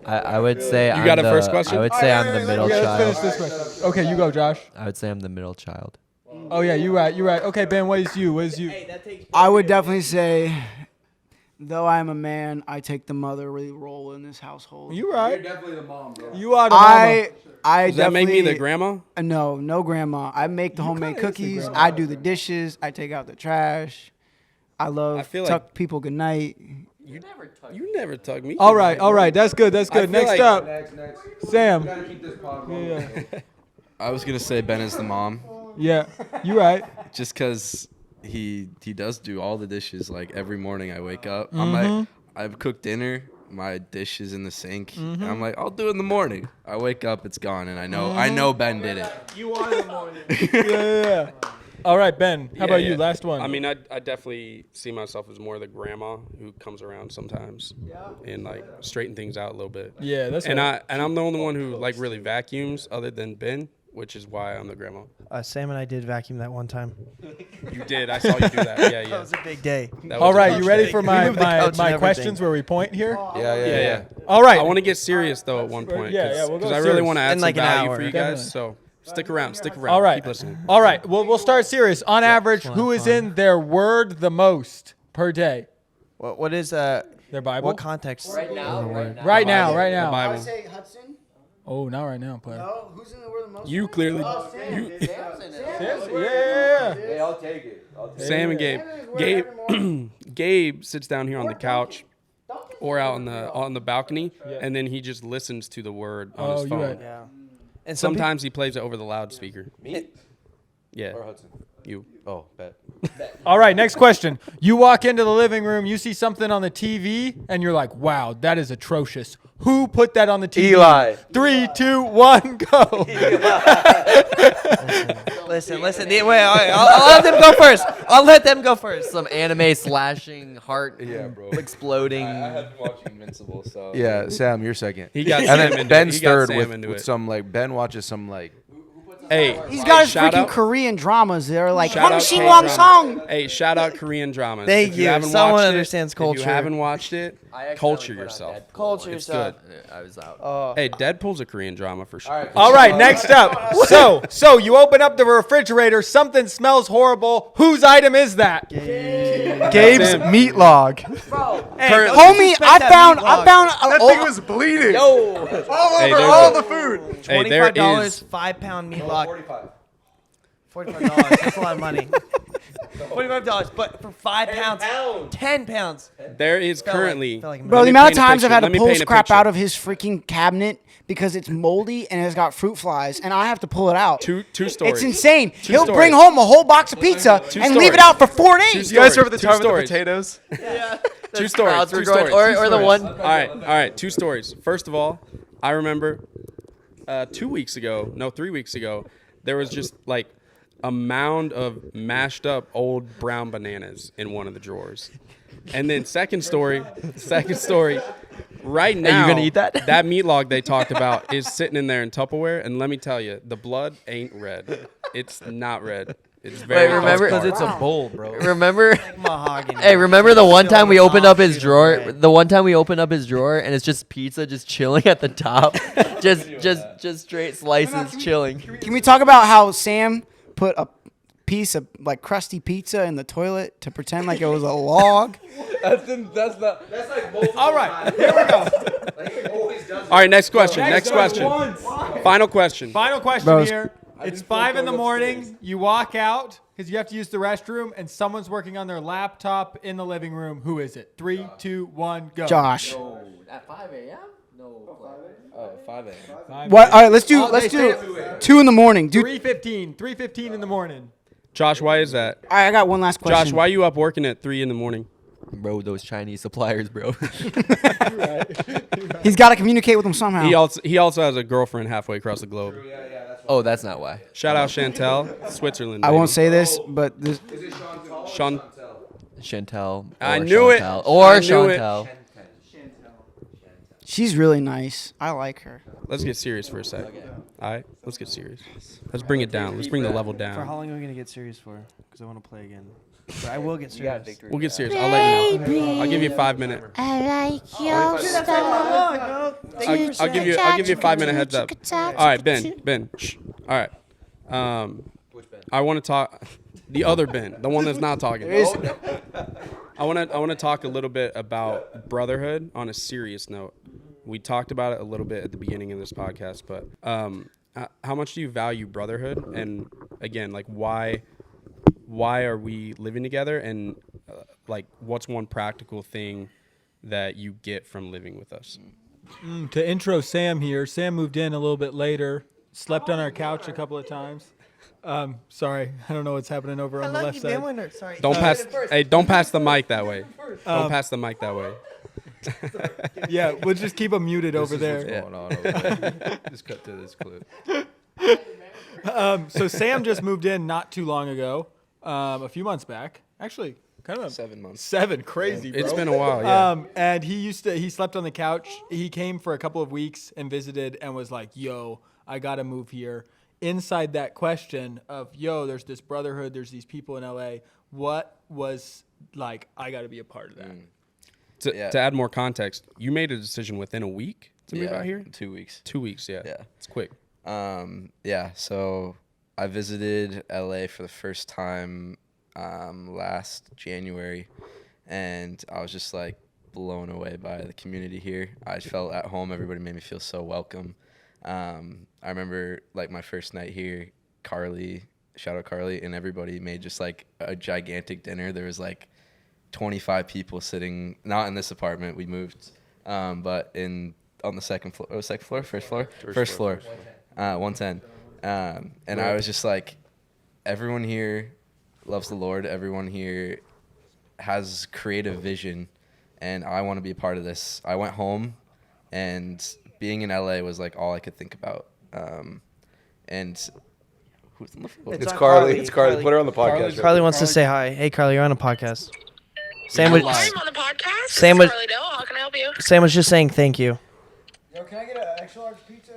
[SPEAKER 9] I would say.
[SPEAKER 5] You
[SPEAKER 9] I'm
[SPEAKER 5] got a
[SPEAKER 9] the-
[SPEAKER 5] first question?
[SPEAKER 9] I would say I'm the middle
[SPEAKER 1] Let's
[SPEAKER 9] child.
[SPEAKER 1] finish this question. Okay, you go, Josh.
[SPEAKER 9] I would say I'm the middle child.
[SPEAKER 1] Oh yeah, you're right. Okay, Ben, what is you?
[SPEAKER 3] I would definitely say, though I'm a man, I take the motherly role in this household.
[SPEAKER 1] You right. Definitely the mom, bro. You are the mama.
[SPEAKER 3] I
[SPEAKER 5] Does that make me the
[SPEAKER 3] definitely-
[SPEAKER 5] grandma?
[SPEAKER 3] No grandma. I make the homemade
[SPEAKER 1] kinda is the
[SPEAKER 3] cookies.
[SPEAKER 1] grandma.
[SPEAKER 3] I do the dishes. I take out the trash. I love
[SPEAKER 5] I feel
[SPEAKER 3] tuck
[SPEAKER 5] like-
[SPEAKER 3] people good night.
[SPEAKER 5] You never tug me.
[SPEAKER 1] All right. That's good.
[SPEAKER 5] I feel
[SPEAKER 1] Next
[SPEAKER 5] like-
[SPEAKER 1] up,
[SPEAKER 6] Next.
[SPEAKER 1] Sam.
[SPEAKER 6] Keep this pod
[SPEAKER 1] Yeah,
[SPEAKER 2] I was gonna say Ben is the mom,
[SPEAKER 1] yeah. You right.
[SPEAKER 2] just because he does do all the dishes. Like every morning I wake up, I'm like, I've cooked dinner. my dish is in the sink. And I'm like, I'll do it in the morning. I wake up, it's gone, and I know Ben did it.
[SPEAKER 7] You are the morning.
[SPEAKER 1] Yeah. All right, Ben. How about you?
[SPEAKER 5] Yeah.
[SPEAKER 1] Last one.
[SPEAKER 5] I mean, I definitely see myself as more the grandma who comes around sometimes and like straighten things out a little bit.
[SPEAKER 1] Yeah, that's
[SPEAKER 5] And
[SPEAKER 1] right.
[SPEAKER 5] I'm the only one who like really vacuums other than Ben, which is why I'm the grandma.
[SPEAKER 7] Sam and I did vacuum that one time.
[SPEAKER 5] You did. I saw you do that. Yeah,
[SPEAKER 7] That
[SPEAKER 5] yeah.
[SPEAKER 7] was a big day.
[SPEAKER 5] That
[SPEAKER 1] All
[SPEAKER 5] was a
[SPEAKER 1] right,
[SPEAKER 5] huge
[SPEAKER 1] you ready
[SPEAKER 5] day.
[SPEAKER 1] for
[SPEAKER 7] We
[SPEAKER 1] my
[SPEAKER 7] moved the couch and
[SPEAKER 1] my
[SPEAKER 7] everything.
[SPEAKER 1] questions where we point here?
[SPEAKER 5] Yeah.
[SPEAKER 1] All right.
[SPEAKER 5] I want to get serious though at one point.
[SPEAKER 1] Yeah, we'll go
[SPEAKER 5] Because I really
[SPEAKER 1] serious.
[SPEAKER 5] want to add
[SPEAKER 7] In
[SPEAKER 5] some
[SPEAKER 7] like an
[SPEAKER 5] value
[SPEAKER 7] hour.
[SPEAKER 5] for you
[SPEAKER 1] Definitely.
[SPEAKER 5] guys. So stick around. Stick around.
[SPEAKER 1] All right.
[SPEAKER 5] Keep listening.
[SPEAKER 1] All right. Well, we'll start serious. On average,
[SPEAKER 7] Fun,
[SPEAKER 1] who is
[SPEAKER 7] fun.
[SPEAKER 1] in their word the most per day?
[SPEAKER 7] What is
[SPEAKER 1] Their Bible?
[SPEAKER 7] what context? Right now.
[SPEAKER 1] Right now.
[SPEAKER 5] The Bible.
[SPEAKER 3] say Hudson.
[SPEAKER 1] Oh, not right now, player.
[SPEAKER 3] No, who's in the word the most?
[SPEAKER 5] You clearly.
[SPEAKER 1] Yeah.
[SPEAKER 6] Hey, I'll take it.
[SPEAKER 5] Sam and Gabe. Gabe sits down here on the couch or out on the balcony, and then he just listens to the word on his
[SPEAKER 1] you're
[SPEAKER 5] phone.
[SPEAKER 1] right.
[SPEAKER 7] Yeah. And some
[SPEAKER 5] Sometimes he plays it over the loudspeoper.
[SPEAKER 6] Me
[SPEAKER 5] Yeah,
[SPEAKER 6] or Hudson?
[SPEAKER 5] you.
[SPEAKER 6] Oh, bet.
[SPEAKER 1] All right, next question. You walk into the living room, you see something on the TV, and you're like, wow, that is atrocious. Who put that on the TV?
[SPEAKER 6] Eli.
[SPEAKER 1] 3, 2, 1, go.
[SPEAKER 7] Listen. Wait, I'll let them go first. I'll let them go first.
[SPEAKER 9] Some anime slashing, heart
[SPEAKER 2] bro.
[SPEAKER 9] exploding.
[SPEAKER 2] I have to watch Invincible, so.
[SPEAKER 6] Yeah, Sam, you're second.
[SPEAKER 5] He got
[SPEAKER 6] and
[SPEAKER 5] Sam
[SPEAKER 6] then
[SPEAKER 5] into
[SPEAKER 6] Ben's
[SPEAKER 5] it. He got
[SPEAKER 6] third
[SPEAKER 5] Sam into
[SPEAKER 6] with
[SPEAKER 5] it.
[SPEAKER 6] some like Ben watches some like.
[SPEAKER 5] Hey,
[SPEAKER 3] He's got his
[SPEAKER 5] shout
[SPEAKER 3] freaking
[SPEAKER 5] out-
[SPEAKER 3] Korean dramas. They're like
[SPEAKER 5] Shout
[SPEAKER 3] Hong
[SPEAKER 5] out
[SPEAKER 3] Sing
[SPEAKER 5] K-drama.
[SPEAKER 3] Wong Song.
[SPEAKER 5] Hey, shout out Korean dramas.
[SPEAKER 7] Thank
[SPEAKER 5] If
[SPEAKER 7] you.
[SPEAKER 5] haven't
[SPEAKER 7] Someone
[SPEAKER 5] watched
[SPEAKER 7] understands
[SPEAKER 5] If
[SPEAKER 7] culture.
[SPEAKER 5] you haven't watched it, culture
[SPEAKER 9] put on
[SPEAKER 5] yourself.
[SPEAKER 9] Deadpool.
[SPEAKER 7] Culture
[SPEAKER 5] It's
[SPEAKER 7] stuff.
[SPEAKER 5] good.
[SPEAKER 9] I was out.
[SPEAKER 5] Hey, Deadpool's a Korean drama for sure.
[SPEAKER 1] All right, next up. So you open up the refrigerator, something smells horrible. Whose item is that?
[SPEAKER 4] Gabe's meat log.
[SPEAKER 3] Homie, I found
[SPEAKER 4] That thing was bleeding.
[SPEAKER 7] Yo,
[SPEAKER 4] All
[SPEAKER 5] Hey,
[SPEAKER 4] over
[SPEAKER 5] there's
[SPEAKER 4] all
[SPEAKER 5] a-
[SPEAKER 4] the food.
[SPEAKER 5] Hey, there
[SPEAKER 7] $25,
[SPEAKER 5] is
[SPEAKER 7] 5-pound meat log. $45. That's a lot of money. $45, but for 5 pounds, 10 pounds.
[SPEAKER 5] there is
[SPEAKER 7] Felt like-
[SPEAKER 5] currently.
[SPEAKER 7] felt like
[SPEAKER 3] Bro,
[SPEAKER 5] Let
[SPEAKER 3] the
[SPEAKER 5] me
[SPEAKER 3] amount of
[SPEAKER 5] paint a
[SPEAKER 3] times I've
[SPEAKER 5] picture.
[SPEAKER 3] had
[SPEAKER 5] Let
[SPEAKER 3] to
[SPEAKER 5] me
[SPEAKER 3] pull
[SPEAKER 5] paint a
[SPEAKER 3] crap
[SPEAKER 5] picture.
[SPEAKER 3] out of his freaking cabinet because it's moldy and it's got fruit flies, and I have to pull it out.
[SPEAKER 5] Two stories.
[SPEAKER 3] It's insane.
[SPEAKER 5] Two
[SPEAKER 3] He'll bring
[SPEAKER 5] stories.
[SPEAKER 3] home a whole box of pizza
[SPEAKER 5] Two
[SPEAKER 3] and leave it
[SPEAKER 5] stories.
[SPEAKER 3] out for 4 days.
[SPEAKER 5] Two
[SPEAKER 4] You guys
[SPEAKER 5] stories.
[SPEAKER 4] remember the
[SPEAKER 5] Two
[SPEAKER 4] time with the
[SPEAKER 5] stories.
[SPEAKER 4] potatoes?
[SPEAKER 5] Two stories.
[SPEAKER 9] Crowds were
[SPEAKER 5] Two
[SPEAKER 9] going-
[SPEAKER 5] stories.
[SPEAKER 9] or the one.
[SPEAKER 5] All right. Two stories. First of all, I remember 3 weeks ago, there was just like a mound of mashed up old brown bananas in one of the drawers. And then second story, right now,
[SPEAKER 9] gonna eat that?
[SPEAKER 5] That meat log they talked about is sitting in there in Tupperware. And let me tell you, the blood ain't red. It's not red. It's very
[SPEAKER 9] Wait, remember-
[SPEAKER 5] dark.
[SPEAKER 6] Because it's a bowl, bro.
[SPEAKER 9] Remember?
[SPEAKER 7] Mahogany.
[SPEAKER 9] Hey, remember the one time we opened up his drawer?
[SPEAKER 7] Right.
[SPEAKER 9] The one time we opened up his drawer and it's just pizza just chilling at the top, just straight slices chilling.
[SPEAKER 3] Can we talk about how Sam put a piece of like crusty pizza in the toilet to pretend like it was a log?
[SPEAKER 1] All right, here we go.
[SPEAKER 5] All right, next question. Final question.
[SPEAKER 1] Final question
[SPEAKER 3] Bro,
[SPEAKER 1] here. It's 5 in the morning. You walk out because you have to use the restroom, and someone's working on their laptop in the living room. Who is it? 3, 2, 1, go.
[SPEAKER 3] Josh.
[SPEAKER 9] At 5 a.m.? No.
[SPEAKER 2] Oh, 5 a.m.
[SPEAKER 3] What? All right, let's do
[SPEAKER 1] they say
[SPEAKER 3] 2 in the morning. Dude,
[SPEAKER 1] 3:15 in the morning.
[SPEAKER 5] Josh, why is that?
[SPEAKER 3] all right, I got one last question.
[SPEAKER 5] Josh, why are you up working at 3 in the morning?
[SPEAKER 9] Bro, those Chinese suppliers, bro.
[SPEAKER 3] He's got to communicate with them somehow.
[SPEAKER 5] He also has a girlfriend halfway across the globe.
[SPEAKER 9] Oh, that's not why.
[SPEAKER 5] Shout out Chantel, Switzerland.
[SPEAKER 3] I won't
[SPEAKER 5] baby.
[SPEAKER 3] say this, but this,
[SPEAKER 5] Sean.
[SPEAKER 9] Chantel.
[SPEAKER 5] I
[SPEAKER 9] or
[SPEAKER 5] knew it.
[SPEAKER 9] Chantel, Or
[SPEAKER 5] I knew it.
[SPEAKER 9] Chantel.
[SPEAKER 3] she's really nice. I like her.
[SPEAKER 5] Let's get serious for a sec. All right, let's get serious. Let's bring it down. Let's bring the level
[SPEAKER 7] For how
[SPEAKER 5] down.
[SPEAKER 7] long are we gonna get serious for? Because I want to play again. But I will get serious.
[SPEAKER 5] We'll get serious. I'll let you know. I'll give you a 5 minute.
[SPEAKER 8] I like your style.
[SPEAKER 5] I'll give you a 5 minute heads up. All right, Ben. Shh. All right. I want to talk. The other Ben, the one that's not talking. I want to talk a little bit about brotherhood on a serious note. We talked about it a little bit at the beginning of this podcast, but how much do you value brotherhood? And again, like why are we living together? And like, what's one practical thing that you get from living with us?
[SPEAKER 1] To intro Sam here, Sam moved in a little bit later, slept on our couch a couple of times. Sorry, I don't know what's happening over on the left side.
[SPEAKER 7] Sorry.
[SPEAKER 5] Don't pass. Hey, don't pass the mic that way. Don't pass the mic that way.
[SPEAKER 1] Yeah, we'll just keep him muted over
[SPEAKER 2] This is
[SPEAKER 1] there.
[SPEAKER 2] what's going on over there. Just cut to this clip.
[SPEAKER 1] So Sam just moved in not too long ago, a few months back. Actually, kind of
[SPEAKER 2] 7 months.
[SPEAKER 1] 7, crazy.
[SPEAKER 5] It's
[SPEAKER 1] bro.
[SPEAKER 5] been a while, yeah.
[SPEAKER 1] And he slept on the couch. He came for a couple of weeks and visited and was like, "Yo, I gotta move here." Inside that question of, "Yo, there's this brotherhood. There's these people in LA." What was like? I gotta be a part of that.
[SPEAKER 5] To add more context, you made a decision within a week to move out here?
[SPEAKER 2] 2 weeks.
[SPEAKER 5] 2 weeks, yeah.
[SPEAKER 2] Yeah.
[SPEAKER 5] It's quick.
[SPEAKER 2] So I visited LA for the first time last January, and I was just like blown away by the community here. I felt at home. Everybody made me feel so welcome. I remember like my first night here, Carly, shout out Carly, and everybody made just like a gigantic dinner. There was like 25 people sitting, not in this apartment, we moved, but on the second floor, first floor, 110. And I was just like, everyone here loves the Lord. Everyone here has creative vision, and I want to be a part of this. I went home, and being in LA was like all I could think about. And who's on the phone?
[SPEAKER 7] It's
[SPEAKER 6] Carly. It's Carly. Put her on the podcast.
[SPEAKER 7] Carly wants to say hi. Hey, Carly, you're on a podcast. Sam was,
[SPEAKER 10] I'm on the podcast.
[SPEAKER 7] Sam
[SPEAKER 10] This
[SPEAKER 7] was-
[SPEAKER 10] is Carly Dill. How can I help you?
[SPEAKER 7] Sam was just saying thank you.
[SPEAKER 1] Yo, can I get an extra large pizza?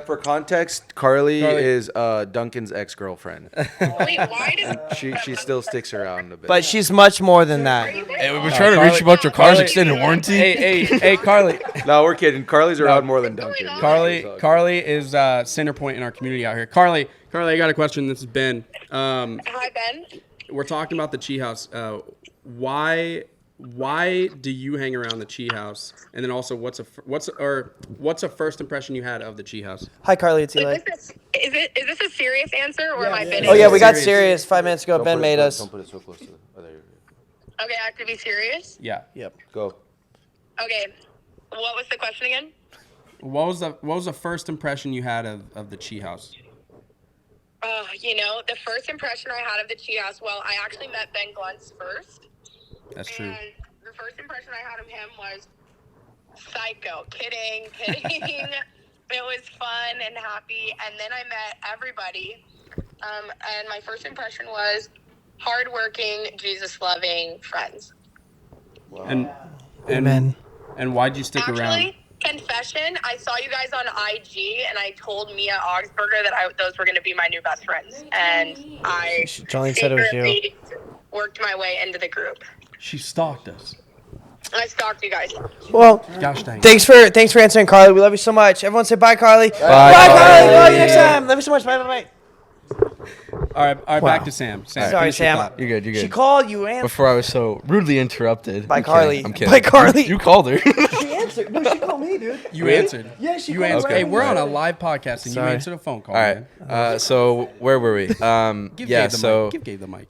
[SPEAKER 6] For context, Carly is Duncan's ex-girlfriend.
[SPEAKER 10] Wait, why does
[SPEAKER 6] She still sticks around a bit.
[SPEAKER 7] But she's much more than that.
[SPEAKER 2] Hey, we're trying to reach you about your car's extended warranty.
[SPEAKER 5] Hey, Carly.
[SPEAKER 6] No, we're kidding. Carly's around more than Duncan.
[SPEAKER 5] Carly is center point in our community out here. Carly, I got a question. This is Ben.
[SPEAKER 10] Hi, Ben.
[SPEAKER 5] We're talking about the CHEE House. Why do you hang around the CHEE House? And then also, what's a first impression you had of the CHEE House?
[SPEAKER 7] Hi, Carly. It's Eli.
[SPEAKER 10] Is this a serious answer or am I bidding?
[SPEAKER 7] Oh, yeah, we got serious 5 minutes ago. Ben made us.
[SPEAKER 6] Don't put it so close to the... Oh, there you go.
[SPEAKER 10] Okay, I have to be serious.
[SPEAKER 5] Yeah.
[SPEAKER 7] Yep.
[SPEAKER 6] Go.
[SPEAKER 10] Okay, what was the question again?
[SPEAKER 5] What was the first impression you had of the CHEE House?
[SPEAKER 10] The first impression I had of the CHEE House, well, I actually met Ben Gluntz first.
[SPEAKER 5] That's true.
[SPEAKER 10] And the first impression I had of him was psycho. Kidding. It was fun and happy. And then I met everybody. And my first impression was hardworking, Jesus-loving friends.
[SPEAKER 6] Wow.
[SPEAKER 5] And
[SPEAKER 7] Amen.
[SPEAKER 5] And why'd you stick around?
[SPEAKER 10] Actually, confession, I saw you guys on IG, and I told Mia Augsburger that those were going to be my new best friends. And I
[SPEAKER 7] Jolene said it was you.
[SPEAKER 10] secretly worked my way into the group.
[SPEAKER 5] She stalked us.
[SPEAKER 10] I stalked you guys.
[SPEAKER 7] Well,
[SPEAKER 5] Gosh dang.
[SPEAKER 7] thanks for answering, Carly. We love you so much. Everyone say bye, Carly. Bye, Carly. Bye, you next time. Love you so much. Bye.
[SPEAKER 5] All right,
[SPEAKER 7] Wow.
[SPEAKER 5] back to Sam.
[SPEAKER 7] Sorry,
[SPEAKER 5] finish your
[SPEAKER 7] Sam.
[SPEAKER 5] thought.
[SPEAKER 2] You're good.
[SPEAKER 7] She called you and
[SPEAKER 2] Before I was so rudely interrupted.
[SPEAKER 7] By
[SPEAKER 2] I'm
[SPEAKER 7] Carly.
[SPEAKER 2] Kidding. I'm kidding.
[SPEAKER 7] By Carly.
[SPEAKER 2] You called her.
[SPEAKER 7] she answered. No, she called me, dude.
[SPEAKER 5] You answered.
[SPEAKER 7] Yeah, she
[SPEAKER 5] You
[SPEAKER 7] called
[SPEAKER 5] answered.
[SPEAKER 7] me.
[SPEAKER 5] Hey, we're on a live podcast, and
[SPEAKER 7] Sorry.
[SPEAKER 5] you answered a phone call.
[SPEAKER 2] All right.
[SPEAKER 5] Man.
[SPEAKER 2] So where were we?
[SPEAKER 5] Give
[SPEAKER 2] Yeah.
[SPEAKER 5] Gabe the
[SPEAKER 2] So
[SPEAKER 5] mic. Give Gabe the mic.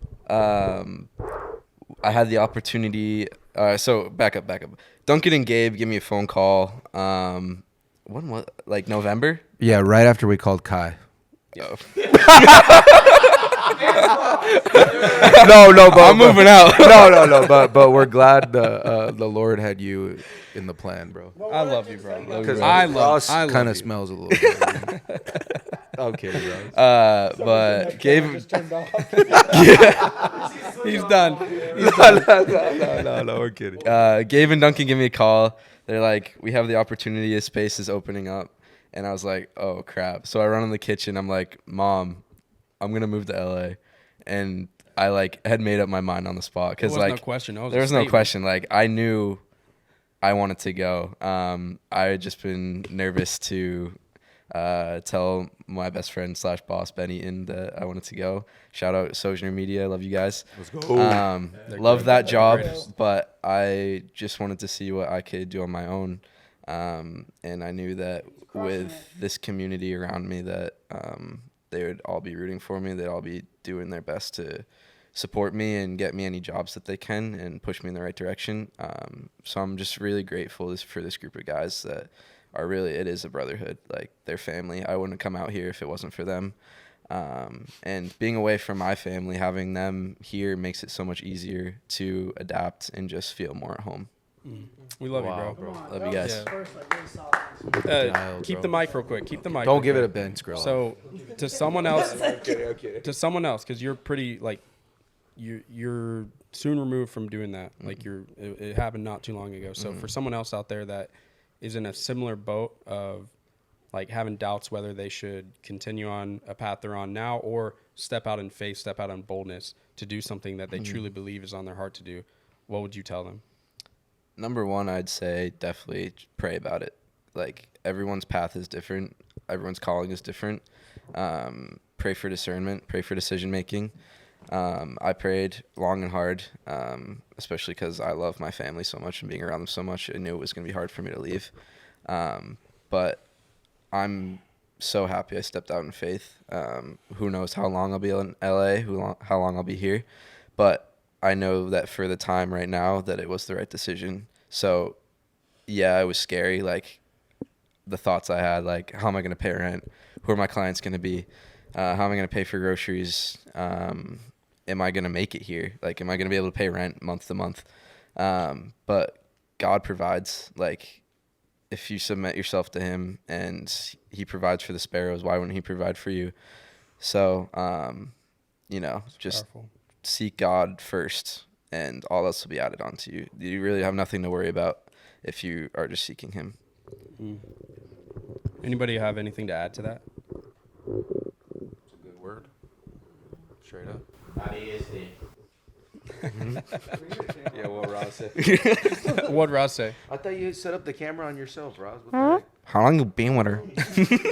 [SPEAKER 2] I had the opportunity. So back up. Duncan and Gabe give me a phone call. When was like November?
[SPEAKER 6] Yeah, right after we called Kai.
[SPEAKER 2] Yo.
[SPEAKER 6] No, but
[SPEAKER 2] I'm moving out.
[SPEAKER 6] No, but we're glad the Lord had you in the plan, bro.
[SPEAKER 5] I love you, bro.
[SPEAKER 6] Because
[SPEAKER 5] I love
[SPEAKER 6] kind of
[SPEAKER 5] you.
[SPEAKER 6] smells a little bit. Okay, bro.
[SPEAKER 2] But Gabe.
[SPEAKER 5] He's done.
[SPEAKER 6] No, we're kidding.
[SPEAKER 2] Gabe and Duncan give me a call. They're like, we have the opportunity. A space is opening up. And I was like, oh, crap. So I run in the kitchen. I'm like, Mom, I'm going to move to LA. And I like had made up my mind on the spot.
[SPEAKER 5] There
[SPEAKER 2] Because
[SPEAKER 5] was
[SPEAKER 2] like,
[SPEAKER 5] no question.
[SPEAKER 2] there was no question. Like, I knew I wanted to go. I had just been nervous to tell my best friend / boss, Benny, that I wanted to go. Shout out Sojourner Media. Love you guys.
[SPEAKER 6] Let's go.
[SPEAKER 2] Love that job, but I just wanted to see what I could do on my own. And I knew that with this community around me that they would all be rooting for me. They'd all be doing their best to support me and get me any jobs that they can and push me in the right direction. So I'm just really grateful for this group of guys that are really, it is a brotherhood. Like, they're family. I wouldn't come out here if it wasn't for them. And being away from my family, having them here makes it so much easier to adapt and just feel more at home.
[SPEAKER 5] We love
[SPEAKER 6] Wow,
[SPEAKER 5] you, bro.
[SPEAKER 2] Love you guys.
[SPEAKER 5] Yeah.
[SPEAKER 6] Dialed,
[SPEAKER 5] Keep
[SPEAKER 6] bro.
[SPEAKER 5] the mic real quick. Keep the mic.
[SPEAKER 6] Don't
[SPEAKER 5] real
[SPEAKER 6] give it a
[SPEAKER 5] quick.
[SPEAKER 6] Ben Skrill.
[SPEAKER 5] So to someone else, because you're pretty like you're soon removed from doing that. Like it happened not too long ago. So for someone else out there that is in a similar boat of like having doubts whether they should continue on a path they're on now or step out in faith, step out in boldness to do something that they truly believe is on their heart to do, what would you tell them?
[SPEAKER 2] Number one, I'd say definitely pray about it. Like everyone's path is different. Everyone's calling is different. Pray for discernment, pray for decision making. I prayed long and hard, especially because I love my family so much and being around them so much. I knew it was going to be hard for me to leave. But I'm so happy I stepped out in faith. Who knows how long I'll be in LA, how long I'll be here. But I know that for the time right now that it was the right decision. So, yeah, it was scary. Like, the thoughts I had, like, how am I going to pay rent? Who are my clients going to be? How am I going to pay for groceries? Am I going to make it here? Like, am I going to be able to pay rent month to month? But God provides. Like, if you submit yourself to him and he provides for the sparrows, why wouldn't he provide for you? So, just
[SPEAKER 5] Powerful.
[SPEAKER 2] seek God first, and all else will be added onto you. You really have nothing to worry about if you are just seeking him.
[SPEAKER 5] Anybody have anything to add to that?
[SPEAKER 6] It's a good word. Straight up. Yeah, what Ross said.
[SPEAKER 5] What'd Ross say?
[SPEAKER 6] I thought you set up the camera on yourself, Ross. What the heck?
[SPEAKER 2] How long you been with her?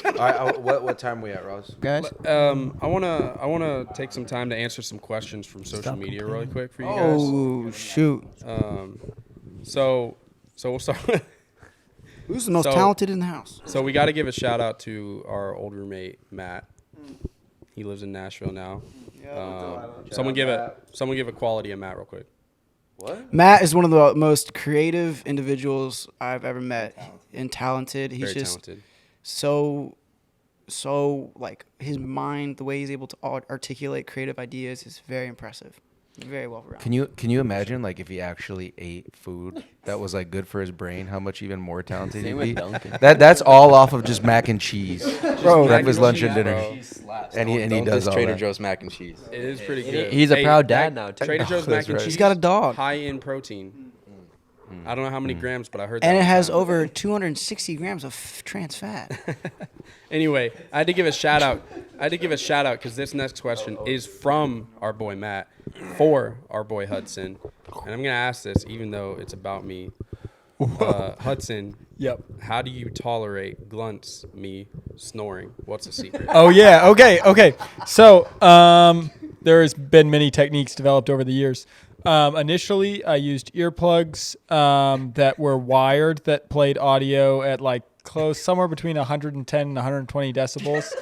[SPEAKER 6] All right, what time we at, Ross?
[SPEAKER 7] Guys,
[SPEAKER 5] I wanna take some time to answer some questions from social media really quick for you guys.
[SPEAKER 3] Oh shoot!
[SPEAKER 5] So we'll start. with-
[SPEAKER 3] Who's the most
[SPEAKER 5] So-
[SPEAKER 3] talented in the house?
[SPEAKER 5] So we got to give a shout out to our old roommate Matt. He lives in Nashville now. Someone give a quality of Matt real quick.
[SPEAKER 6] What?
[SPEAKER 3] Matt is one of the most creative individuals I've ever met and talented. He's
[SPEAKER 5] Very
[SPEAKER 3] just
[SPEAKER 5] talented.
[SPEAKER 3] so like his mind, the way he's able to articulate creative ideas is very impressive. Very well rounded.
[SPEAKER 6] Can you imagine like if he actually ate food that was like good for his brain, how much even more talented
[SPEAKER 9] Same
[SPEAKER 6] he'd be?
[SPEAKER 9] with Duncan.
[SPEAKER 6] That's all off of just mac and cheese,
[SPEAKER 3] Bro,
[SPEAKER 6] breakfast,
[SPEAKER 5] mac
[SPEAKER 6] lunch,
[SPEAKER 5] and
[SPEAKER 6] and
[SPEAKER 5] cheese,
[SPEAKER 6] dinner.
[SPEAKER 5] bro.
[SPEAKER 6] And he
[SPEAKER 2] Don't
[SPEAKER 6] does
[SPEAKER 2] diss
[SPEAKER 6] all
[SPEAKER 2] Trader
[SPEAKER 6] that.
[SPEAKER 2] Joe's mac and cheese.
[SPEAKER 5] It is pretty good.
[SPEAKER 9] He's a proud dad now, too.
[SPEAKER 5] Trader Joe's
[SPEAKER 6] Oh,
[SPEAKER 5] mac
[SPEAKER 6] that's
[SPEAKER 5] and
[SPEAKER 6] right.
[SPEAKER 5] cheese.
[SPEAKER 3] He's got a dog.
[SPEAKER 5] High in protein. I don't know how many grams, but I heard that.
[SPEAKER 3] And it
[SPEAKER 5] one
[SPEAKER 3] has
[SPEAKER 5] time.
[SPEAKER 3] over 260 grams of trans fat.
[SPEAKER 5] Anyway, I had to give a shout out because this next question is from our boy Matt for our boy Hudson. And I'm going to ask this even though it's about me. Hudson,
[SPEAKER 1] Yep.
[SPEAKER 5] how do you tolerate Glunts, me, snoring? What's the secret?
[SPEAKER 1] Oh yeah. Okay. So there has been many techniques developed over the years. Initially, I used earplugs that were wired that played audio at like somewhere between 110 and 120 decibels.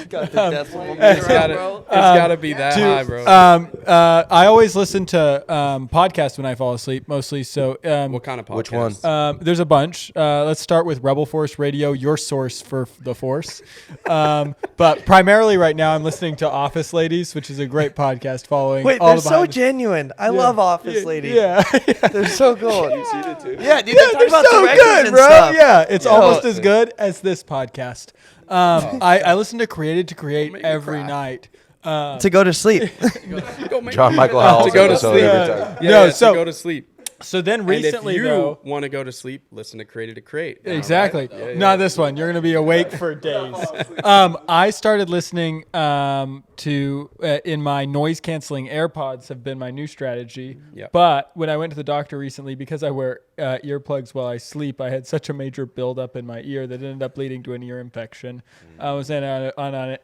[SPEAKER 9] Got the decimal
[SPEAKER 5] It's
[SPEAKER 9] meter
[SPEAKER 5] gotta,
[SPEAKER 9] out,
[SPEAKER 5] it's
[SPEAKER 9] bro.
[SPEAKER 5] gotta be that high, bro.
[SPEAKER 1] I always listen to podcasts when I fall asleep, mostly. So
[SPEAKER 5] What kind of podcast?
[SPEAKER 6] Which one?
[SPEAKER 1] there's a bunch. Let's start with Rebel Force Radio, your source for the Force. But primarily right now, I'm listening to Office Ladies, which is a great podcast following
[SPEAKER 7] wait,
[SPEAKER 1] all
[SPEAKER 7] they're
[SPEAKER 1] the
[SPEAKER 7] so
[SPEAKER 1] behind the-
[SPEAKER 7] genuine. I love Office Ladies.
[SPEAKER 1] Yeah.
[SPEAKER 7] They're so cool.
[SPEAKER 2] You seen it too?
[SPEAKER 7] Yeah, dude,
[SPEAKER 1] Yeah,
[SPEAKER 7] they talk
[SPEAKER 1] they're
[SPEAKER 7] about
[SPEAKER 1] so
[SPEAKER 7] directors
[SPEAKER 1] good,
[SPEAKER 7] and
[SPEAKER 1] bro.
[SPEAKER 7] stuff.
[SPEAKER 1] Yeah, it's
[SPEAKER 7] Yo.
[SPEAKER 1] almost as good as this podcast. I listen to Created to Create
[SPEAKER 5] Make me
[SPEAKER 1] every
[SPEAKER 5] cry.
[SPEAKER 1] night.
[SPEAKER 7] To go to sleep.
[SPEAKER 6] John Michael Howell's
[SPEAKER 5] to go to
[SPEAKER 6] episode
[SPEAKER 5] sleep.
[SPEAKER 6] every time.
[SPEAKER 1] No,
[SPEAKER 5] to
[SPEAKER 1] so-
[SPEAKER 5] go to sleep.
[SPEAKER 1] So then recently,
[SPEAKER 5] and if you
[SPEAKER 1] though,
[SPEAKER 5] want to go to sleep, listen to Created to Create. now,
[SPEAKER 1] exactly.
[SPEAKER 5] right? Yeah,
[SPEAKER 1] Not this one. You're going to be awake for days. I started listening to in my noise canceling AirPods have been my new strategy.
[SPEAKER 5] Yep.
[SPEAKER 1] But when I went to the doctor recently, because I wear earplugs while I sleep, I had such a major buildup in my ear that ended up leading to an ear infection. I was on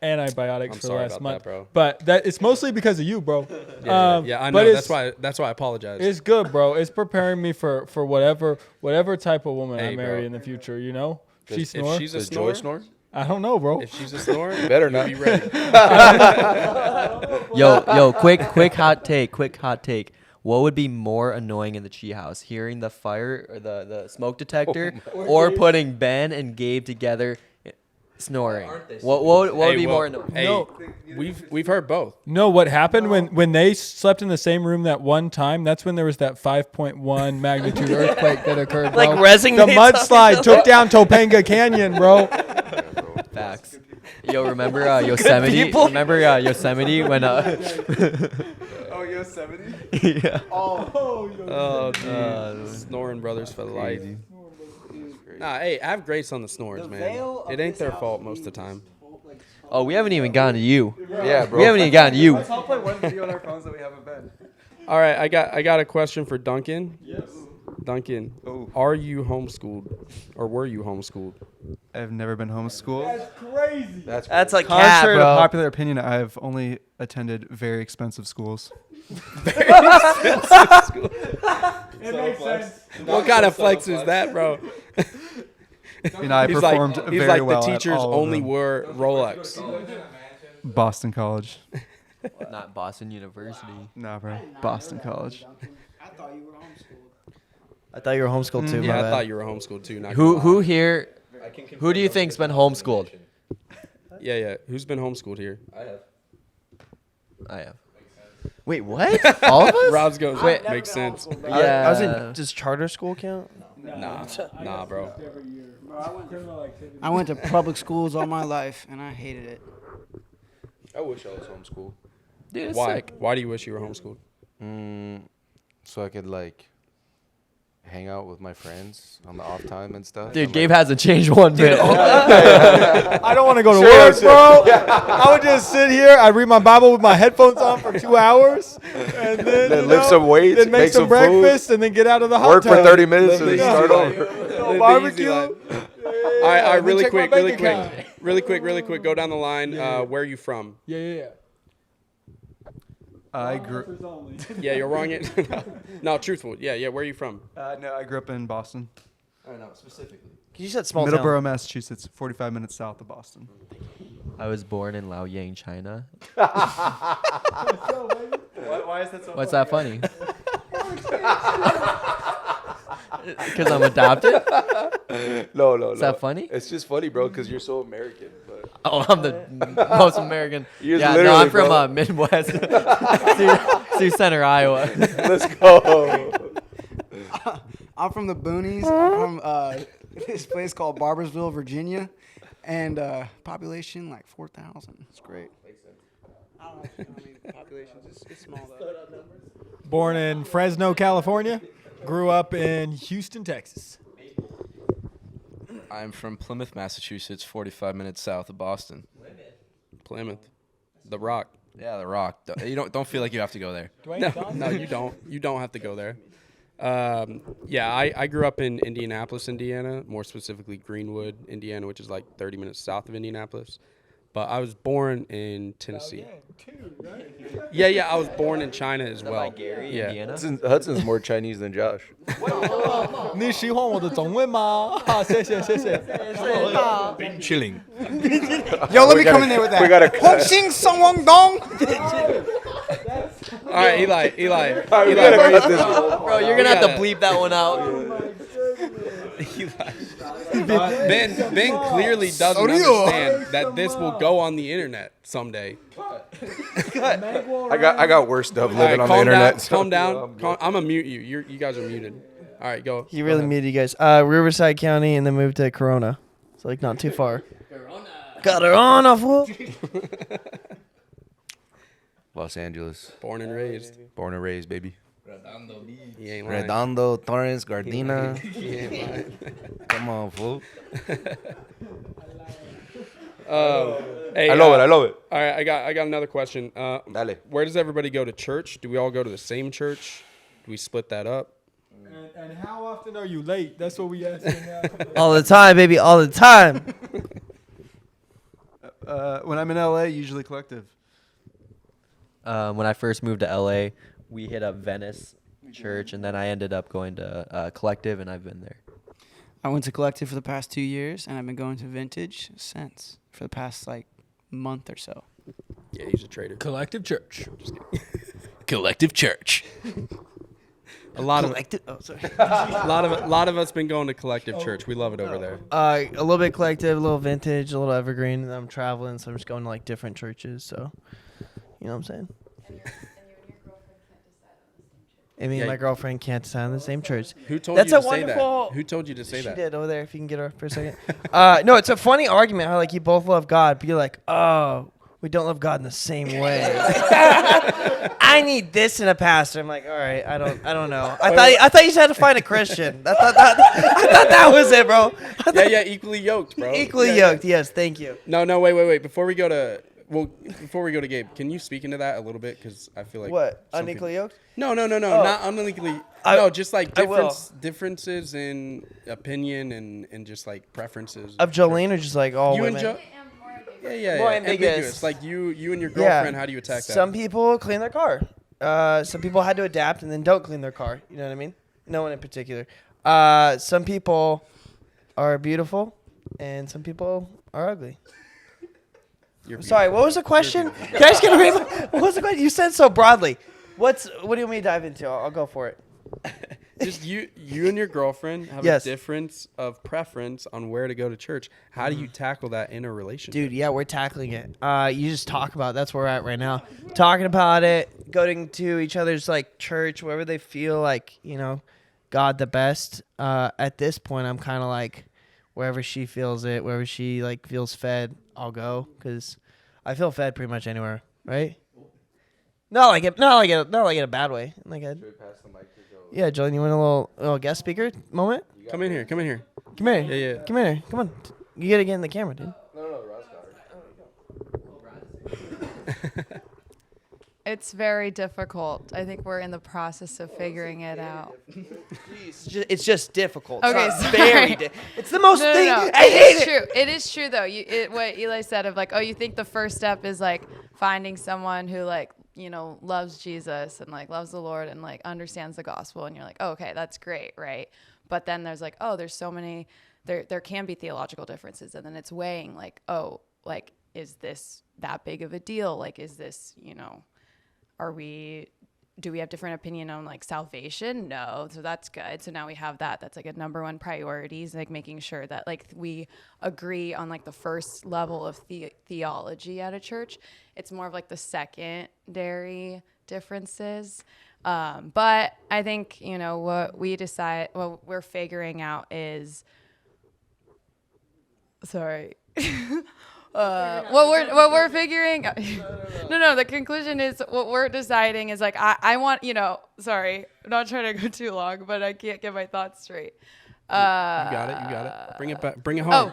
[SPEAKER 1] antibiotics
[SPEAKER 5] I'm
[SPEAKER 1] for the
[SPEAKER 5] sorry
[SPEAKER 1] last
[SPEAKER 5] about
[SPEAKER 1] month,
[SPEAKER 5] that, bro.
[SPEAKER 1] But it's mostly because of you, bro.
[SPEAKER 5] Yeah, I
[SPEAKER 1] but
[SPEAKER 5] know.
[SPEAKER 1] it's-
[SPEAKER 5] That's why I apologize.
[SPEAKER 1] It's good, bro. It's preparing me for whatever type of woman
[SPEAKER 5] Hey,
[SPEAKER 1] I marry
[SPEAKER 5] bro.
[SPEAKER 1] in the future. You know, she
[SPEAKER 5] If
[SPEAKER 1] snore.
[SPEAKER 5] she's a
[SPEAKER 6] Does Joy
[SPEAKER 5] snorer,
[SPEAKER 6] snore?
[SPEAKER 1] I don't know, bro.
[SPEAKER 5] if she's a snorer,
[SPEAKER 6] Better
[SPEAKER 5] you'll
[SPEAKER 6] not.
[SPEAKER 5] be ready.
[SPEAKER 9] Yo, quick hot take. What would be more annoying in the Chee house? Hearing the fire or the smoke detector or putting Ben and Gabe together Snoring. What would
[SPEAKER 5] Hey,
[SPEAKER 9] be
[SPEAKER 5] well,
[SPEAKER 9] more annoying?
[SPEAKER 5] Hey,
[SPEAKER 1] No.
[SPEAKER 5] we've heard both.
[SPEAKER 1] No, what happened when they slept in the same room that one time? That's when there was that 5.1 magnitude earthquake that occurred.
[SPEAKER 7] Like
[SPEAKER 1] bro.
[SPEAKER 7] resonates
[SPEAKER 1] The
[SPEAKER 7] on
[SPEAKER 1] mudslide
[SPEAKER 7] each
[SPEAKER 1] took down Topanga Canyon, bro.
[SPEAKER 9] Facts. Yo, remember Yosemite?
[SPEAKER 7] people.
[SPEAKER 9] Remember Yosemite when
[SPEAKER 4] Oh, Yosemite.
[SPEAKER 9] yeah.
[SPEAKER 5] Oh, dude. Snoring brothers for life. Nah, hey, have grace on the snores, man. It ain't their fault most of the time.
[SPEAKER 9] Oh, we haven't even gotten to you.
[SPEAKER 6] Yeah, bro.
[SPEAKER 9] We haven't even gotten to you.
[SPEAKER 4] Let's all play one video on our phones that we haven't been.
[SPEAKER 5] All right, I got a question for Duncan.
[SPEAKER 4] Yes.
[SPEAKER 5] Duncan,
[SPEAKER 4] Oh.
[SPEAKER 5] are you homeschooled or were you homeschooled?
[SPEAKER 4] I've never been homeschooled.
[SPEAKER 1] Crazy.
[SPEAKER 7] That's like cat,
[SPEAKER 4] Contrary to
[SPEAKER 7] bro.
[SPEAKER 4] popular opinion, I've only attended very expensive schools.
[SPEAKER 1] It makes sense.
[SPEAKER 5] What kind of flex is that, bro?
[SPEAKER 4] And I
[SPEAKER 5] He's
[SPEAKER 4] performed
[SPEAKER 5] like,
[SPEAKER 4] very well
[SPEAKER 5] the
[SPEAKER 4] at
[SPEAKER 5] teachers
[SPEAKER 4] all of
[SPEAKER 5] only
[SPEAKER 4] them.
[SPEAKER 5] wore Rolex.
[SPEAKER 4] Boston College.
[SPEAKER 9] Not Boston University.
[SPEAKER 4] Nah, bro. Boston College.
[SPEAKER 3] I thought you were homeschooled.
[SPEAKER 7] I thought you were homeschooled too.
[SPEAKER 5] Yeah,
[SPEAKER 7] my
[SPEAKER 5] I
[SPEAKER 7] bad.
[SPEAKER 5] thought you were homeschooled too. Not
[SPEAKER 9] Who
[SPEAKER 5] gonna
[SPEAKER 9] who
[SPEAKER 5] lie.
[SPEAKER 9] here? Who do you think's been homeschooled?
[SPEAKER 5] Yeah. Who's been homeschooled here?
[SPEAKER 9] I have. Wait, what? All of us?
[SPEAKER 5] Rob's goes.
[SPEAKER 9] Wait.
[SPEAKER 5] Makes sense.
[SPEAKER 7] I was
[SPEAKER 9] Yeah.
[SPEAKER 7] in. Does charter school count?
[SPEAKER 5] Nah, bro.
[SPEAKER 3] I went to public schools all my life, and I hated it.
[SPEAKER 2] I wish I was homeschooled.
[SPEAKER 9] Dude, it's
[SPEAKER 5] Why?
[SPEAKER 9] sick.
[SPEAKER 5] Why do you wish you were homeschooled?
[SPEAKER 6] So I could like hang out with my friends on the off time and stuff.
[SPEAKER 9] Dude,
[SPEAKER 6] and,
[SPEAKER 9] Gabe
[SPEAKER 6] like,
[SPEAKER 9] hasn't changed one bit.
[SPEAKER 1] I don't want to go to work, bro. I would just sit here. I'd read my Bible with my headphones on for 2 hours, and then,
[SPEAKER 6] Then lift some weights,
[SPEAKER 1] then make some
[SPEAKER 6] some food,
[SPEAKER 1] breakfast, and then get out of the hot
[SPEAKER 6] work for
[SPEAKER 1] tub.
[SPEAKER 6] 30 minutes and
[SPEAKER 5] Live
[SPEAKER 6] then
[SPEAKER 5] the
[SPEAKER 6] start
[SPEAKER 5] easy
[SPEAKER 6] over.
[SPEAKER 5] life.
[SPEAKER 1] Little
[SPEAKER 5] Live the
[SPEAKER 1] barbecue.
[SPEAKER 5] easy life.
[SPEAKER 1] Yeah,
[SPEAKER 5] All right,
[SPEAKER 1] and then check my
[SPEAKER 5] really
[SPEAKER 1] bank account.
[SPEAKER 5] quick. Really quick. Go down the line. Where are you from?
[SPEAKER 1] Yeah.
[SPEAKER 4] I grew.
[SPEAKER 5] Yeah, you're wrong. No, truthful. Yeah. Where are you from?
[SPEAKER 4] No, I grew up in Boston,
[SPEAKER 5] I don't know specifically.
[SPEAKER 7] You said small
[SPEAKER 4] Middleborough,
[SPEAKER 7] town.
[SPEAKER 4] Massachusetts, 45 minutes south of Boston.
[SPEAKER 9] I was born in Laoyang, China.
[SPEAKER 4] Why is that so?
[SPEAKER 9] What's that funny? Because I'm adopted?
[SPEAKER 6] No.
[SPEAKER 9] Is that funny?
[SPEAKER 6] It's just funny, bro, because you're so American. But
[SPEAKER 9] Oh, I'm the most American.
[SPEAKER 6] You're
[SPEAKER 9] Yeah, no,
[SPEAKER 6] literally,
[SPEAKER 9] I'm from
[SPEAKER 6] bro.
[SPEAKER 9] Midwest, Sioux Center, Iowa.
[SPEAKER 6] let's go.
[SPEAKER 3] I'm from the boonies. I'm from this place called Barbersville, Virginia, and population like 4,000. It's great. I don't know. I mean, population's it's small though.
[SPEAKER 1] Born in Fresno, California. Grew up in Houston, Texas.
[SPEAKER 2] I'm from Plymouth, Massachusetts, 45 minutes south of Boston.
[SPEAKER 5] Plymouth. The Rock.
[SPEAKER 2] Yeah, the Rock. You don't feel like you have to go there.
[SPEAKER 5] No, you don't. You don't have to go there. I grew up in Indianapolis, Indiana, more specifically Greenwood, Indiana, which is like 30 minutes south of Indianapolis. But I was born in Tennessee. Yeah, I was born in China as well. Yeah.
[SPEAKER 9] Indiana?
[SPEAKER 6] Hudson's more Chinese than Josh.
[SPEAKER 1] 你喜欢我的中文吗？谢谢。
[SPEAKER 2] Chilling.
[SPEAKER 3] Yo, let me come in there with that.
[SPEAKER 6] We gotta
[SPEAKER 3] Hong Xing Song Wong Dong.
[SPEAKER 5] All right, Eli,
[SPEAKER 6] we gotta
[SPEAKER 5] where
[SPEAKER 6] cut
[SPEAKER 5] you-
[SPEAKER 6] this.
[SPEAKER 9] Bro, you're going to have to bleep that one out.
[SPEAKER 5] Ben clearly doesn't understand that this will go on the internet someday.
[SPEAKER 6] I got worse stuff
[SPEAKER 5] All
[SPEAKER 6] living
[SPEAKER 5] right,
[SPEAKER 6] on the
[SPEAKER 5] calm
[SPEAKER 6] internet.
[SPEAKER 5] down.
[SPEAKER 6] so-
[SPEAKER 5] Calm down. I'm gonna mute you. You guys are muted. All right, go.
[SPEAKER 7] He really muted you guys. Riverside County, and then moved to Corona. It's like not too far. Corona, fool.
[SPEAKER 6] Los Angeles.
[SPEAKER 5] Born and raised.
[SPEAKER 6] Born and raised, baby.
[SPEAKER 5] He ain't lying.
[SPEAKER 6] Redondo, Torrance, Gardena. Come on, fool.
[SPEAKER 5] Hey,
[SPEAKER 6] I love it.
[SPEAKER 5] All right, I got another question.
[SPEAKER 6] Dale.
[SPEAKER 5] Where does everybody go to church? Do we all go to the same church? Do we split that up?
[SPEAKER 1] And how often are you late? That's what we ask you now.
[SPEAKER 7] All the time, baby. All the time.
[SPEAKER 4] When I'm in LA, usually collective.
[SPEAKER 9] When I first moved to LA, we hit up Venice Church, and then I ended up going to Collective, and I've been there.
[SPEAKER 3] I went to Collective for the past 2 years, and I've been going to Vintage since for the past like month or so.
[SPEAKER 5] Yeah, he's a traitor.
[SPEAKER 1] Collective Church.
[SPEAKER 2] Collective Church.
[SPEAKER 5] A lot of
[SPEAKER 7] Collective. Oh, sorry.
[SPEAKER 5] lot of us been going to Collective Church. We love it over there.
[SPEAKER 7] A little bit collective, a little vintage, a little evergreen. And I'm traveling, so I'm just going to like different churches. So, you know what I'm saying? And me and my girlfriend can't decide on the same church.
[SPEAKER 5] Who told
[SPEAKER 7] That's
[SPEAKER 5] you
[SPEAKER 7] a
[SPEAKER 5] to say
[SPEAKER 7] wonderful.
[SPEAKER 5] that? Who told you to say
[SPEAKER 7] She
[SPEAKER 5] that?
[SPEAKER 7] did over there. If you can get her for a second. No, it's a funny argument how like you both love God, but you're like, oh, we don't love God in the same way. I need this in a pastor. I'm like, all right, I don't know. I thought you just had to find a Christian. I thought that was it, bro.
[SPEAKER 5] Yeah, equally yoked, bro.
[SPEAKER 7] Equally
[SPEAKER 5] Yeah.
[SPEAKER 7] yoked. Yes, thank you.
[SPEAKER 5] No, wait. Before we go to Gabe, can you speak into that a little bit? Because I feel like
[SPEAKER 7] What?
[SPEAKER 5] some
[SPEAKER 7] Unequally
[SPEAKER 5] people-
[SPEAKER 7] yoked?
[SPEAKER 5] No,
[SPEAKER 7] Oh.
[SPEAKER 5] not unequally. No, just like
[SPEAKER 7] I will.
[SPEAKER 5] differences in opinion and just like preferences.
[SPEAKER 7] Of Jolene or just like all
[SPEAKER 5] you
[SPEAKER 7] women?
[SPEAKER 5] and Yeah.
[SPEAKER 7] More ambiguous.
[SPEAKER 5] Like you and your girlfriend. How do you attack that?
[SPEAKER 7] Some people clean their car. Some people had to adapt and then don't clean their car. You know what I mean? No one in particular. Some people are beautiful, and some people are ugly. Sorry, what was the question? Can I just get a what was the question? You said so broadly. What do you want me to dive into? I'll go for it.
[SPEAKER 5] Just you and your girlfriend have
[SPEAKER 7] Yes.
[SPEAKER 5] a difference of preference on where to go to church. How do you tackle that in a relationship?
[SPEAKER 7] Dude, yeah, we're tackling it. You just talk about it. That's where we're at right now. Talking about it, going to each other's like church, wherever they feel like, you know, God the best. At this point, I'm kind of like, wherever she feels it, wherever she like feels fed, I'll go, because I feel fed pretty much anywhere, right? Not like in a bad way. Like yeah, Jolene, you want a little guest speaker moment?
[SPEAKER 5] Come in here.
[SPEAKER 7] Come here.
[SPEAKER 5] Yeah.
[SPEAKER 7] Come here. Come on. You gotta get in the camera, dude.
[SPEAKER 11] It's very difficult. I think we're in the process of figuring it out.
[SPEAKER 7] It's just difficult.
[SPEAKER 11] Okay,
[SPEAKER 7] It's not
[SPEAKER 11] sorry.
[SPEAKER 7] it's the most thing.
[SPEAKER 11] No.
[SPEAKER 7] I hate
[SPEAKER 11] It's
[SPEAKER 7] it.
[SPEAKER 11] true. It is true though. What Eli said of like, oh, you think the first step is like finding someone who like, you know, loves Jesus and like loves the Lord and like understands the gospel, and you're like, oh, okay, that's great, right? But then there's like, oh, there's so many. There can be theological differences, and then it's weighing like, oh, like is this that big of a deal? Like, is this, you know, do we have different opinion on like salvation? No. So that's good. So now we have that. That's like a number one priority, is like making sure that like we agree on like the first level of theology at a church. It's more of like the secondary differences. But I think, you know, what we're figuring out is, sorry. What we're figuring no, the conclusion is what we're deciding is like I want, you know, sorry, I'm not trying to go too long, but I can't get my thoughts straight.
[SPEAKER 5] You got it. Bring it back. Bring it home.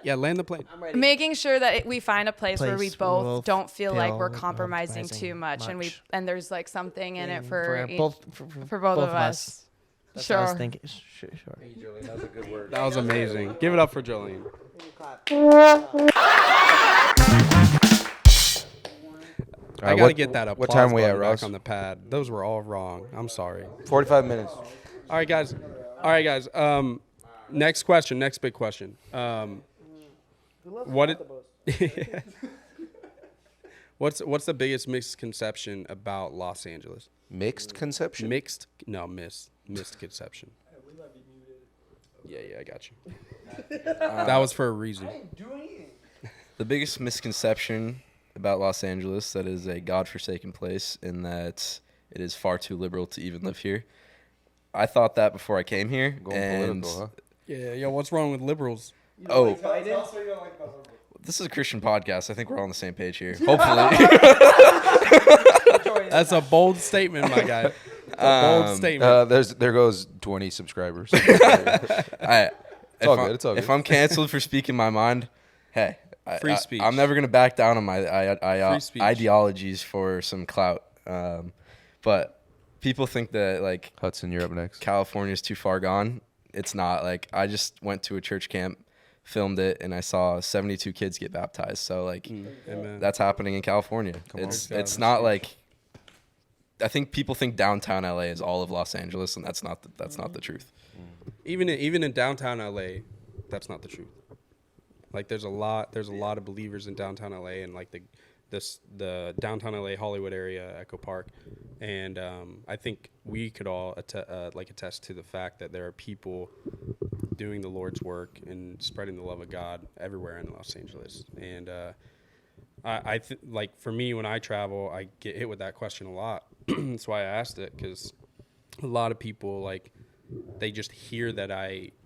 [SPEAKER 5] Yeah, land the plane.
[SPEAKER 11] Making sure that we find a place where we both don't feel like we're
[SPEAKER 7] feel
[SPEAKER 11] compromising too much, and there's like something in it for
[SPEAKER 7] both
[SPEAKER 11] of us.
[SPEAKER 7] That's
[SPEAKER 11] Sure.
[SPEAKER 7] what I was thinking. Sure.
[SPEAKER 6] That was a good word.
[SPEAKER 5] That was amazing. Give it up for Jolene. I gotta get that applause
[SPEAKER 6] What time we at,
[SPEAKER 5] button back
[SPEAKER 6] Ross?
[SPEAKER 5] on the pad. Those were all wrong. I'm sorry.
[SPEAKER 6] 45 minutes.
[SPEAKER 5] All right, guys. Next question. Next big question. What's the biggest misconception about Los Angeles?
[SPEAKER 6] Mixed conception?
[SPEAKER 5] Misconception. Yeah, I got you. That was for a reason.
[SPEAKER 2] The biggest misconception about Los Angeles, that it is a godforsaken place and that it is far too liberal to even live here. I thought that before I came here.
[SPEAKER 6] Going political, huh?
[SPEAKER 5] Yeah, what's wrong with liberals?
[SPEAKER 2] Oh, this is a Christian podcast. I think we're all on the same page here. Hopefully.
[SPEAKER 5] That's a bold statement, my guy. Bold statement.
[SPEAKER 6] There goes 20 subscribers.
[SPEAKER 2] It's
[SPEAKER 6] all good.
[SPEAKER 2] If I'm canceled for speaking my mind, hey,
[SPEAKER 5] Free speech.
[SPEAKER 2] I'm never gonna back down on my
[SPEAKER 5] Free speech.
[SPEAKER 2] ideologies for some clout. But people think that like
[SPEAKER 6] Hudson, you're up next.
[SPEAKER 2] California's too far gone. It's not. Like, I just went to a church camp, filmed it, and I saw 72 kids get baptized. So like, that's happening in California. It's not like. I think people think downtown LA is all of Los Angeles, and that's not the truth.
[SPEAKER 5] Even in downtown LA, that's not the truth. Like there's a lot of believers in downtown LA, and like the downtown LA Hollywood area, Echo Park, and I think we could all attest to the fact that there are people doing the Lord's work and spreading the love of God everywhere in Los Angeles. And like for me, when I travel, I get hit with that question a lot. That's why I asked it, because a lot of people, like, they just hear that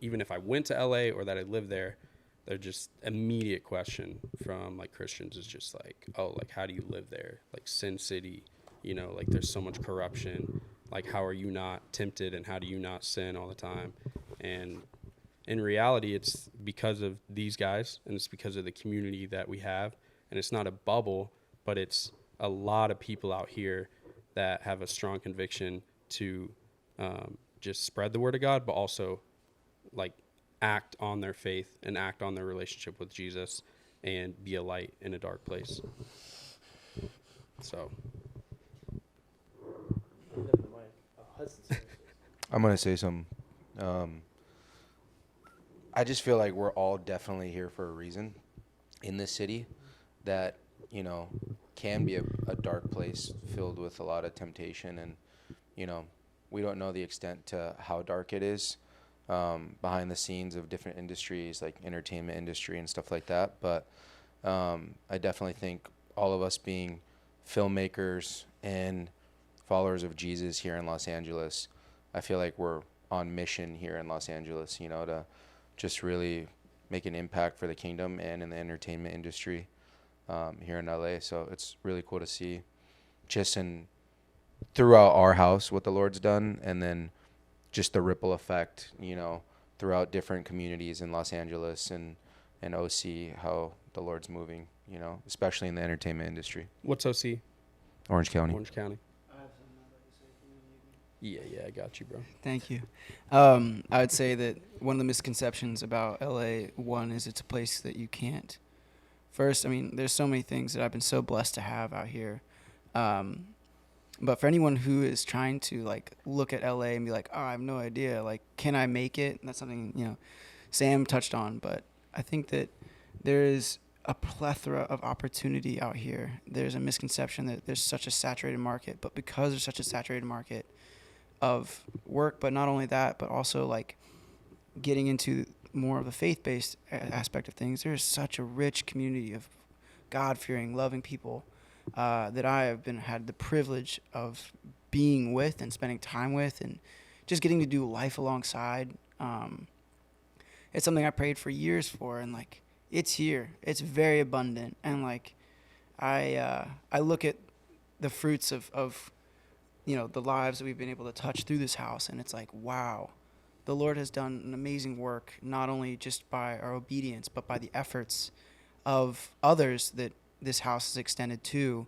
[SPEAKER 5] even if I went to LA or that I live there, they're just immediate question from like Christians is just like, oh, like, how do you live there? Like, Sin City, you know, like, there's so much corruption. Like, how are you not tempted, and how do you not sin all the time? And in reality, it's because of these guys, and it's because of the community that we have. And it's not a bubble, but it's a lot of people out here that have a strong conviction to just spread the word of God, but also like act on their faith and act on their relationship with Jesus and be a light in a dark place. So
[SPEAKER 6] I'm going to say something. I just feel like we're all definitely here for a reason in this city that, you know, can be a dark place filled with a lot of temptation. And, you know, we don't know the extent to how dark it is behind the scenes of different industries like entertainment industry and stuff like that. But I definitely think all of us being filmmakers and followers of Jesus here in Los Angeles, I feel like we're on mission here in Los Angeles, you know, to just really make an impact for the kingdom and in the entertainment industry here in LA. So it's really cool to see just throughout our house what the Lord's done, and then just the ripple effect, you know, throughout different communities in Los Angeles and OC, how the Lord's moving, you know, especially in the entertainment industry.
[SPEAKER 5] what's OC?
[SPEAKER 6] Orange County.
[SPEAKER 5] Orange County. Yeah, I got you, bro.
[SPEAKER 3] Thank you. I would say that one of the misconceptions about LA, one, is it's a place that you can't. First, I mean, there's so many things that I've been so blessed to have out here. But for anyone who is trying to, like, look at LA and be like, oh, I have no idea, like, can I make it? And that's something, you know, Sam touched on. But I think that there is a plethora of opportunity out here. There's a misconception that there's such a saturated market. But because there's such a saturated market of work, but not only that, but also, like, getting into more of the faith-based aspect of things, there's such a rich community of God-fearing, loving people that I have had the privilege of being with and spending time with, and just getting to do life alongside. It's something I prayed for years for, and, like, it's here. It's very abundant, and, like, I look at the fruits of you know, the lives that we've been able to touch through this house, and it's like, wow, the Lord has done an amazing work, not only just by our obedience, but by the efforts of others that this house is extended to.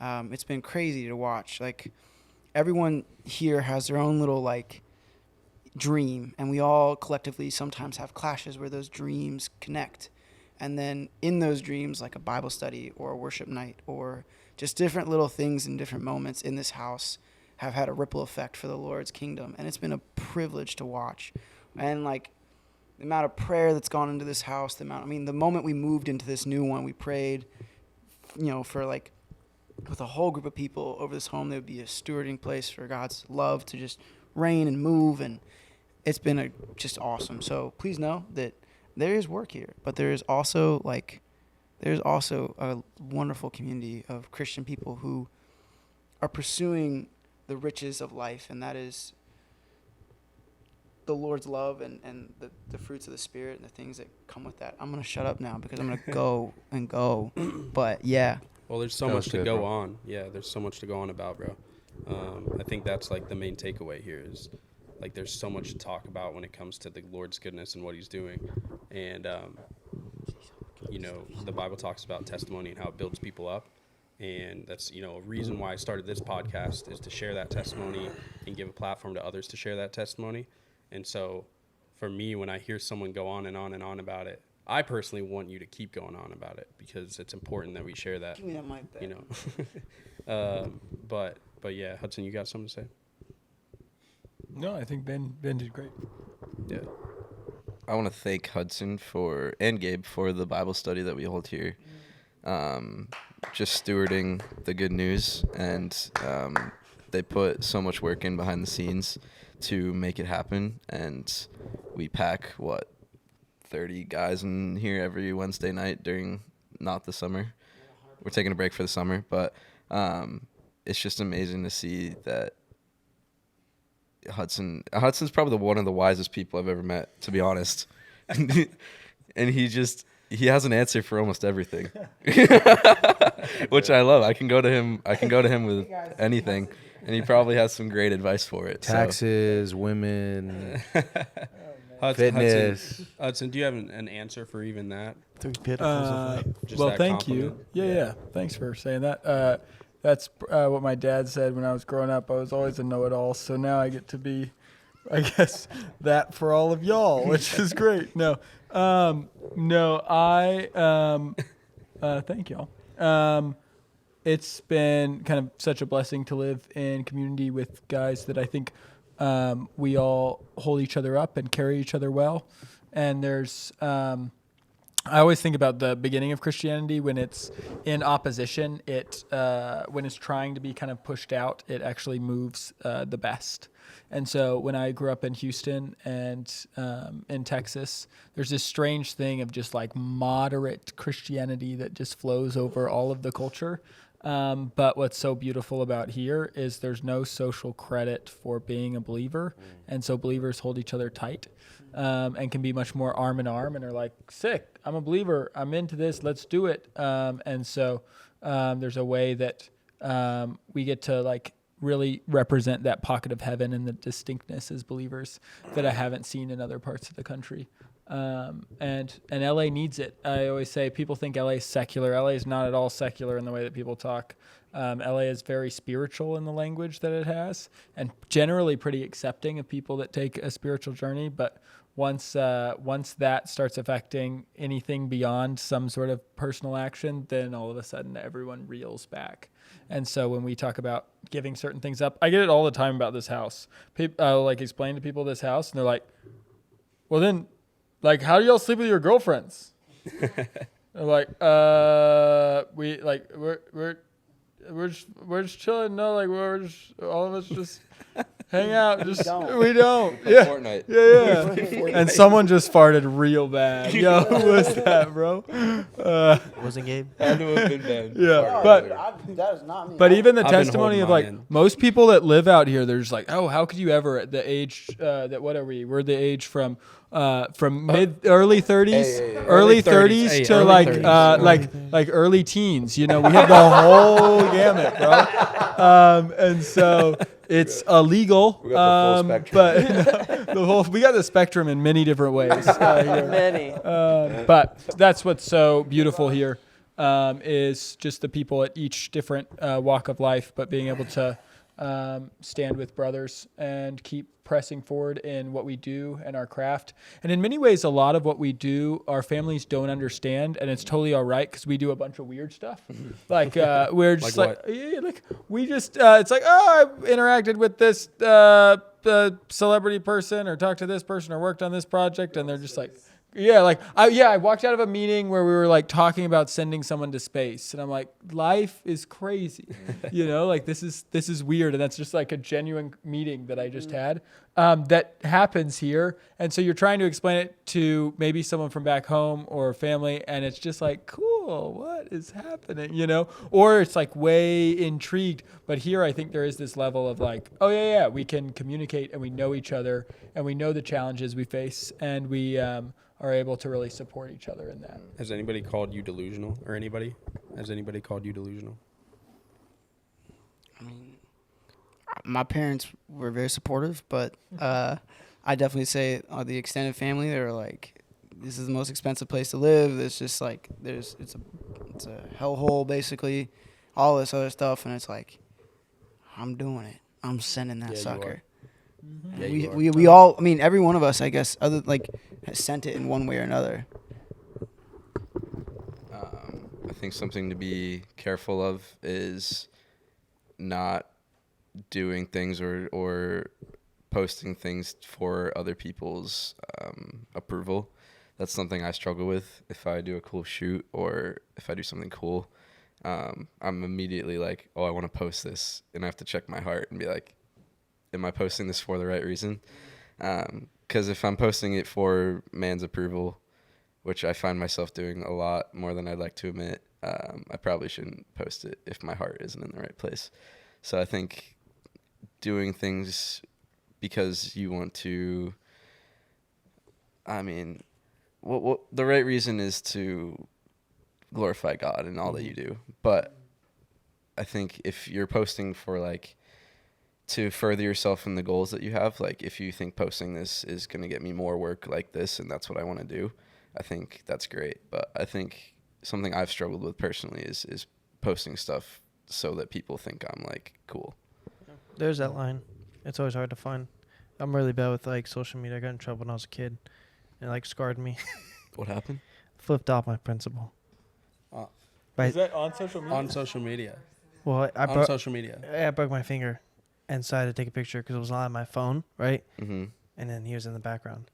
[SPEAKER 3] It's been crazy to watch. Like, everyone here has their own little, like, dream, and we all collectively sometimes have clashes where those dreams connect. And then in those dreams, like a Bible study or a worship night or just different little things in different moments in this house have had a ripple effect for the Lord's kingdom. And it's been a privilege to watch. And, like, the amount of prayer that's gone into this house, the moment we moved into this new one, we prayed, you know, for, like, with a whole group of people over this home, there would be a stewarding place for God's love to just reign and move. And it's been just awesome. So please know that there is work here, but there's also a wonderful community of Christian people who are pursuing the riches of life, and that is the Lord's love and the fruits of the Spirit and the things that come with that. I'm going to shut up now because I'm going to go. But, yeah.
[SPEAKER 5] Well, there's so much to go on. Yeah, there's so much to go on about, bro. I think that's, like, the main takeaway here is, like, there's so much to talk about when it comes to the Lord's goodness and what he's doing. And, you know, the Bible talks about testimony and how it builds people up. And that's, you know, a reason why I started this podcast is to share that testimony and give a platform to others to share that testimony. And so for me, when I hear someone go on and on and on about it, I personally want you to keep going on about it because it's important that we share that.
[SPEAKER 3] Give me that mic back.
[SPEAKER 5] You know. But yeah, Hudson, you got something to say?
[SPEAKER 1] No, I think Ben did great.
[SPEAKER 2] Yeah. I want to thank Hudson and Gabe for the Bible study that we hold here. just stewarding the good news, and they put so much work in behind the scenes to make it happen. And we pack 30 guys in here every Wednesday night during not the summer. We're taking a break for the summer, but it's just amazing to see that Hudson's probably one of the wisest people I've ever met, to be honest. And he has an answer for almost everything, which I love. I can go to him with anything, and he probably has some great advice for it.
[SPEAKER 6] Taxes, women,
[SPEAKER 5] Fitness. Hudson, do you have an answer for even that?
[SPEAKER 1] Well, thank you. Yeah. Thanks for saying that. That's what my dad said when I was growing up. I was always a know-it-all, so now I get to be, I guess, that for all of y'all, which is great. Thank y'all. It's been kind of such a blessing to live in community with guys that I think we all hold each other up and carry each other well. And there's, I always think about the beginning of Christianity when it's in opposition. When it's trying to be kind of pushed out, it actually moves the best. And so when I grew up in Houston and in Texas, there's this strange thing of just like moderate Christianity that just flows over all of the culture. But what's so beautiful about here is there's no social credit for being a believer. And so believers hold each other tight and can be much more arm in arm and are like, sick, I'm a believer, I'm into this, let's do it. And so there's a way that we get to like really represent that pocket of heaven and the distinctness as believers that I haven't seen in other parts of the country. And LA needs it. I always say people think LA is secular. LA is not at all secular in the way that people talk. LA is very spiritual in the language that it has, and generally pretty accepting of people that take a spiritual journey. But once that starts affecting anything beyond some sort of personal action, then all of a sudden everyone reels back. And so when we talk about giving certain things up, I get it all the time about this house. I'll like explain to people this house, and they're like, well then, like, how do y'all sleep with your girlfriends? They're like, we're just chilling. No, like we're just, all of us just hang out. We don't. Yeah.
[SPEAKER 2] Fortnite.
[SPEAKER 1] Yeah. And someone just farted real bad. Yo, who was that, bro?
[SPEAKER 7] Wasn't Gabe?
[SPEAKER 2] Had to have been Ben.
[SPEAKER 1] Yeah,
[SPEAKER 3] That is not me.
[SPEAKER 1] but even the
[SPEAKER 5] I've been
[SPEAKER 1] testimony
[SPEAKER 5] holding
[SPEAKER 1] of like
[SPEAKER 5] mine in.
[SPEAKER 1] most people that live out here, they're just like, oh, how could you ever at the age that what are we? We're the age from early 30s, early 30s
[SPEAKER 5] Hey,
[SPEAKER 1] to
[SPEAKER 5] early
[SPEAKER 1] like
[SPEAKER 5] 30s.
[SPEAKER 1] like early teens. You know, we have the whole gamut, bro. And so it's illegal.
[SPEAKER 6] We got the full spectrum.
[SPEAKER 1] But we got the spectrum in many different ways. Here.
[SPEAKER 7] Many.
[SPEAKER 1] But that's what's so beautiful here, is just the people at each different walk of life, but being able to stand with brothers and keep pressing forward in what we do and our craft. And in many ways, a lot of what we do, our families don't understand, and it's totally all right because we do a bunch of weird stuff. Like we're just
[SPEAKER 5] Like
[SPEAKER 1] we just it's like, oh, I interacted with this celebrity person or talked to this person or worked on this project, and they're just like, I walked out of a meeting where we were like talking about sending someone to space, and I'm like, life is crazy, you know, like this is weird, and that's just like a genuine meeting that I just had that happens here, and so you're trying to explain it to maybe someone from back home or family, and it's just like, cool, what is happening, you know, or it's like way intrigued. But here I think there is this level of like, oh yeah, we can communicate and we know each other and we know the challenges we face, and we are able to really support each other in that.
[SPEAKER 5] Has anybody called you delusional, or anybody? Has anybody called you delusional?
[SPEAKER 3] I mean, my parents were very supportive, but I definitely say the extended family, they were like, this is the most expensive place to live. It's just like it's a hellhole basically, all this other stuff, and it's like, I'm doing it. I'm sending that sucker.
[SPEAKER 5] Yeah,
[SPEAKER 3] We all, I mean, every one of us, I guess, other like has sent it in one way or another.
[SPEAKER 2] I think something to be careful of is not doing things or posting things for other people's approval. that's something I struggle with. If I do a cool shoot or if I do something cool, I'm immediately like, oh, I want to post this, and I have to check my heart and be like, am I posting this for the right reason? Because if I'm posting it for man's approval, which I find myself doing a lot more than I'd like to admit, I probably shouldn't post it if my heart isn't in the right place. So I think doing things because you want to, I mean, what the right reason is to glorify God in all that you do. But I think if you're posting for like to further yourself in the goals that you have, like if you think posting this is going to get me more work like this and that's what I want to do, I think that's great. But I think something I've struggled with personally is posting stuff so that people think I'm like cool.
[SPEAKER 7] There's that line. It's always hard to find. I'm really bad with like social media. I got in trouble when I was a kid, and it like scarred me.
[SPEAKER 2] What happened?
[SPEAKER 7] Flipped off my principal.
[SPEAKER 1] Is that on social media?
[SPEAKER 5] On social media.
[SPEAKER 7] Well,
[SPEAKER 5] On social media.
[SPEAKER 7] I broke my finger, and so I had to take a picture because it was not on my phone, right?
[SPEAKER 2] Mm-hmm.
[SPEAKER 7] And then he was in the background.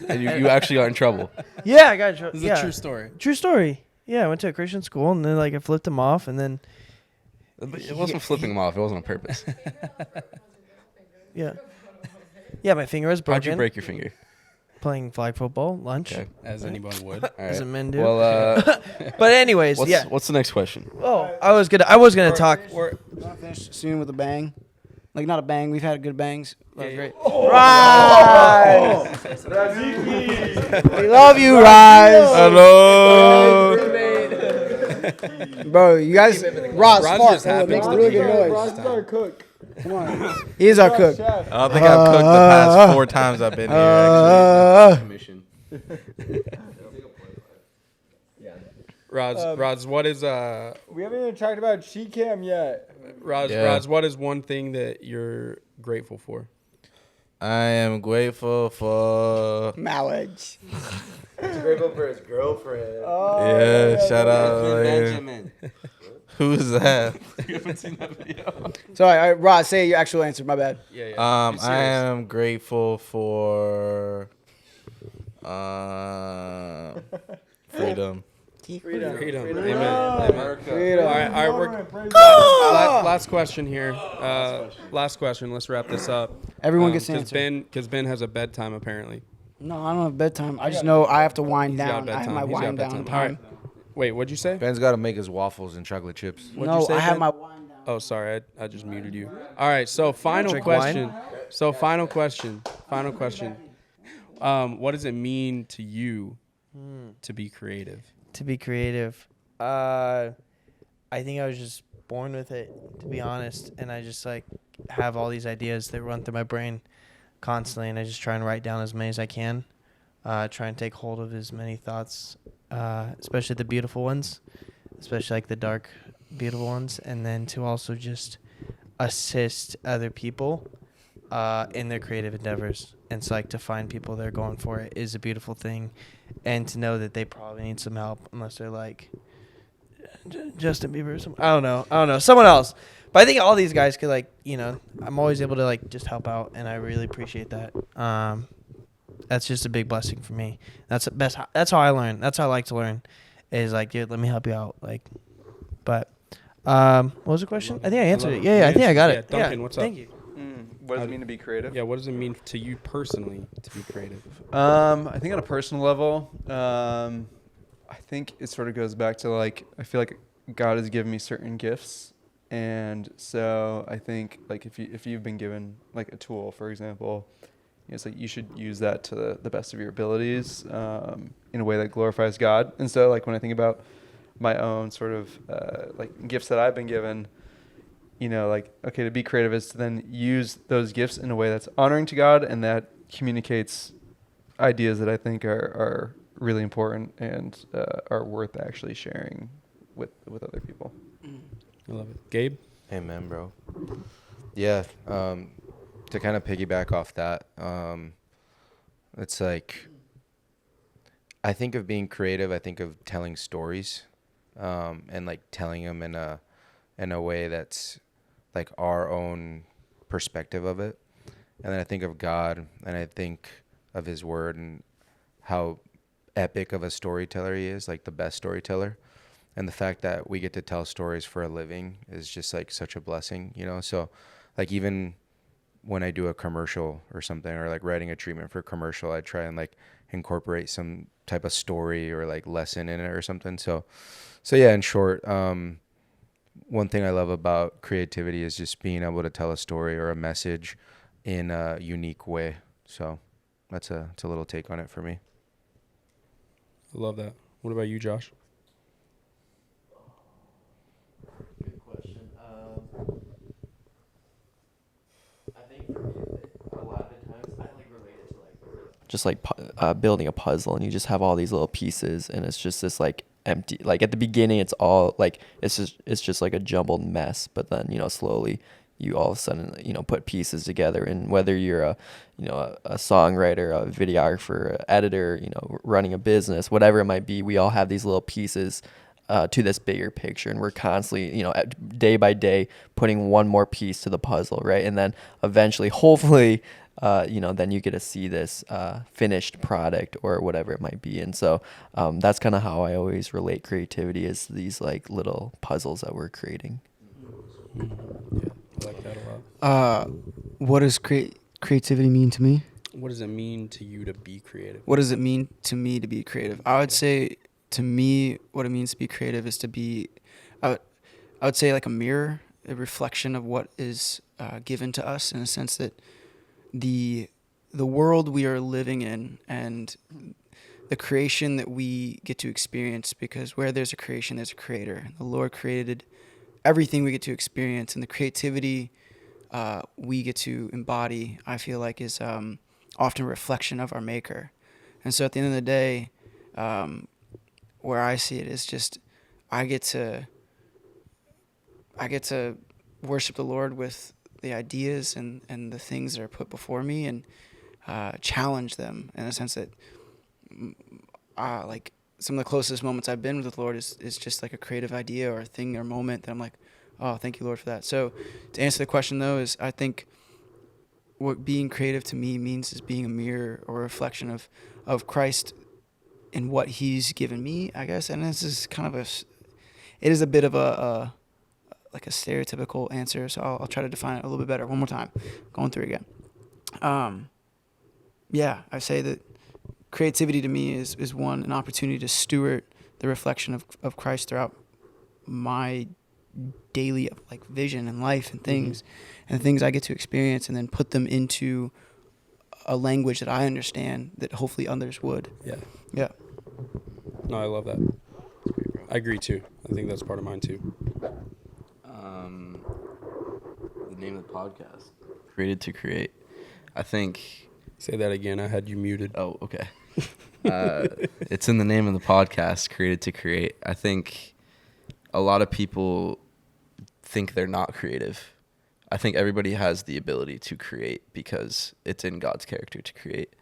[SPEAKER 2] And you actually got in trouble.
[SPEAKER 7] Yeah, I got in trouble.
[SPEAKER 5] This is a true story.
[SPEAKER 7] True story. Yeah, I went to a Christian school, and then like I flipped him off, and then
[SPEAKER 2] But it wasn't flipping them off. It wasn't on purpose.
[SPEAKER 7] yeah, my finger was broken.
[SPEAKER 2] How'd you break your finger?
[SPEAKER 7] Playing flag football, lunch,
[SPEAKER 2] Okay.
[SPEAKER 5] As anyone would.
[SPEAKER 2] All
[SPEAKER 7] as
[SPEAKER 2] right.
[SPEAKER 7] men do.
[SPEAKER 2] Well,
[SPEAKER 7] But anyways,
[SPEAKER 2] what's the next question?
[SPEAKER 7] Oh, I was gonna talk.
[SPEAKER 3] We're gonna finish soon with a bang. Like not a bang. We've had good bangs. That was great. Rise. We love you, Rise.
[SPEAKER 2] Hello.
[SPEAKER 3] Bro, you guys. Ross,
[SPEAKER 5] Ross
[SPEAKER 3] fart.
[SPEAKER 5] just
[SPEAKER 3] Oh, it
[SPEAKER 5] happens
[SPEAKER 3] makes a
[SPEAKER 5] to
[SPEAKER 3] really
[SPEAKER 5] be
[SPEAKER 3] good
[SPEAKER 5] here.
[SPEAKER 3] noise.
[SPEAKER 1] Ross is our cook.
[SPEAKER 3] Come on. He is our cook.
[SPEAKER 6] I don't think I've cooked the past 4 times I've been here, actually.
[SPEAKER 2] Commission.
[SPEAKER 5] Rods, what is
[SPEAKER 1] We haven't even talked about CHEE Cam yet.
[SPEAKER 5] Rods, what is one thing that you're grateful for?
[SPEAKER 6] I am grateful for...
[SPEAKER 3] Marriage.
[SPEAKER 2] He's grateful for his girlfriend.
[SPEAKER 6] yeah, shout out.
[SPEAKER 2] Benjamin.
[SPEAKER 6] Who's that?
[SPEAKER 2] You haven't seen that video?
[SPEAKER 3] Sorry, all right, Ross, say your actual answer. My bad.
[SPEAKER 5] Yeah.
[SPEAKER 6] I am grateful for... freedom.
[SPEAKER 5] Freedom. Amen.
[SPEAKER 2] America.
[SPEAKER 3] Freedom.
[SPEAKER 5] All right. We're last question here. Last question. Let's wrap this up.
[SPEAKER 3] Everyone gets to answer.
[SPEAKER 5] Because Ben has a bedtime apparently.
[SPEAKER 3] No, I don't have bedtime. I just know I have to wind
[SPEAKER 5] He's got
[SPEAKER 3] down. I have
[SPEAKER 5] bedtime.
[SPEAKER 3] my
[SPEAKER 5] He's got
[SPEAKER 3] wind down
[SPEAKER 5] bedtime.
[SPEAKER 3] time.
[SPEAKER 5] All right. Wait, what'd you say?
[SPEAKER 6] Ben's got to make his waffles and chocolate chips.
[SPEAKER 5] What'd
[SPEAKER 3] No,
[SPEAKER 5] you say,
[SPEAKER 3] I have
[SPEAKER 5] Ben?
[SPEAKER 3] my wind down.
[SPEAKER 5] Oh, sorry. I just muted you. All right. So final
[SPEAKER 7] Drink
[SPEAKER 5] question. Final question. What does it mean to you to be creative?
[SPEAKER 7] To be creative, I think I was just born with it, to be honest, and I just like have all these ideas that run through my brain constantly, and I just try and write down as many as I can. Try and take hold of as many thoughts, especially the beautiful ones, especially like the dark, beautiful ones, and then to also just assist other people in their creative endeavors. And it's like to find people that are going for it is a beautiful thing, and to know that they probably need some help unless they're like Justin Bieber or something. I don't know, someone else. But I think all these guys could I'm always able to like just help out, and I really appreciate that. That's just a big blessing for me. That's the best. That's how I learn. That's how I like to learn. Is like, dude, let me help you out. Like, but what was the question? I think I answered it. Yeah, I think I got it.
[SPEAKER 5] Duncan, what's up?
[SPEAKER 7] Thank you.
[SPEAKER 4] What does it mean to be creative?
[SPEAKER 5] Yeah, what does it mean to you personally to be creative?
[SPEAKER 4] I think on a personal level, I think it sort of goes back to like, I feel like God has given me certain gifts. And so I think like if you've been given like a tool, for example, it's like you should use that to the best of your abilities in a way that glorifies God. And so like when I think about my own sort of like gifts that I've been given, like, okay, to be creative is to then use those gifts in a way that's honoring to God and that communicates ideas that I think are really important and are worth actually sharing with other people.
[SPEAKER 5] I love it. Gabe?
[SPEAKER 6] Amen, bro. Yeah, to kind of piggyback off that, it's like, I think of being creative, I think of telling stories, and like telling them in a way that's like our own perspective of it. And then I think of God, and I think of his word and how epic of a storyteller he is, like the best storyteller. And the fact that we get to tell stories for a living is just like such a blessing, you know? So like even when I do a commercial or something, or like writing a treatment for a commercial, I try and like incorporate some type of story or like lesson in it or something. So yeah, in short, one thing I love about creativity is just being able to tell a story or a message in a unique way. So it's a little take on it for me.
[SPEAKER 5] I love that. What about you, Josh?
[SPEAKER 9] Good question. I think for me, a lot of the times I like relate it to like just like building a puzzle, and you just have all these little pieces, and it's just this like empty. Like at the beginning, it's all like it's just like a jumbled mess, but then slowly you all of a sudden put pieces together. And whether you're a songwriter, a videographer, a editor, running a business, whatever it might be, we all have these little pieces to this bigger picture, and we're constantly day by day putting one more piece to the puzzle, right? And then eventually, hopefully, then you get to see this finished product or whatever it might be. And so that's kind of how I always relate creativity, is these like little puzzles that we're creating.
[SPEAKER 5] Yeah, I like that a lot.
[SPEAKER 3] What does creativity mean to me?
[SPEAKER 5] What does it mean to you to be creative?
[SPEAKER 3] What does it mean to me to be creative? I would say, to me, what it means to be creative is to be, I would say, like a mirror, a reflection of what is given to us, in a sense that the world we are living in and the creation that we get to experience, because where there's a creation, there's a creator. The Lord created everything we get to experience, and the creativity we get to embody, I feel like, is often a reflection of our Maker. And so at the end of the day, where I see it is just I get to worship the Lord with the ideas and the things that are put before me, and challenge them in a sense that like some of the closest moments I've been with the Lord is just like a creative idea or a thing or moment that I'm like, oh, thank you, Lord, for that. So to answer the question, though, is I think what being creative to me means is being a mirror or a reflection of Christ in what he's given me, I guess. And this is kind of it is a bit of a like a stereotypical answer, so I'll try to define it a little bit better one more time, going through it again. Yeah, I say that creativity to me is an opportunity to steward the reflection of Christ throughout my daily like vision and life and things, and the things I get to experience, and then put them into a language that I understand that hopefully others would. Yeah.
[SPEAKER 5] No, I love that. I agree too. I think that's part of mine too.
[SPEAKER 2] The name of the podcast, Created to Create. I think.
[SPEAKER 5] Say that again. I had you muted.
[SPEAKER 2] Oh, okay. It's in the name of the podcast, Created to Create. I think a lot of people think they're not creative. I think everybody has the ability to create because it's in God's character to create.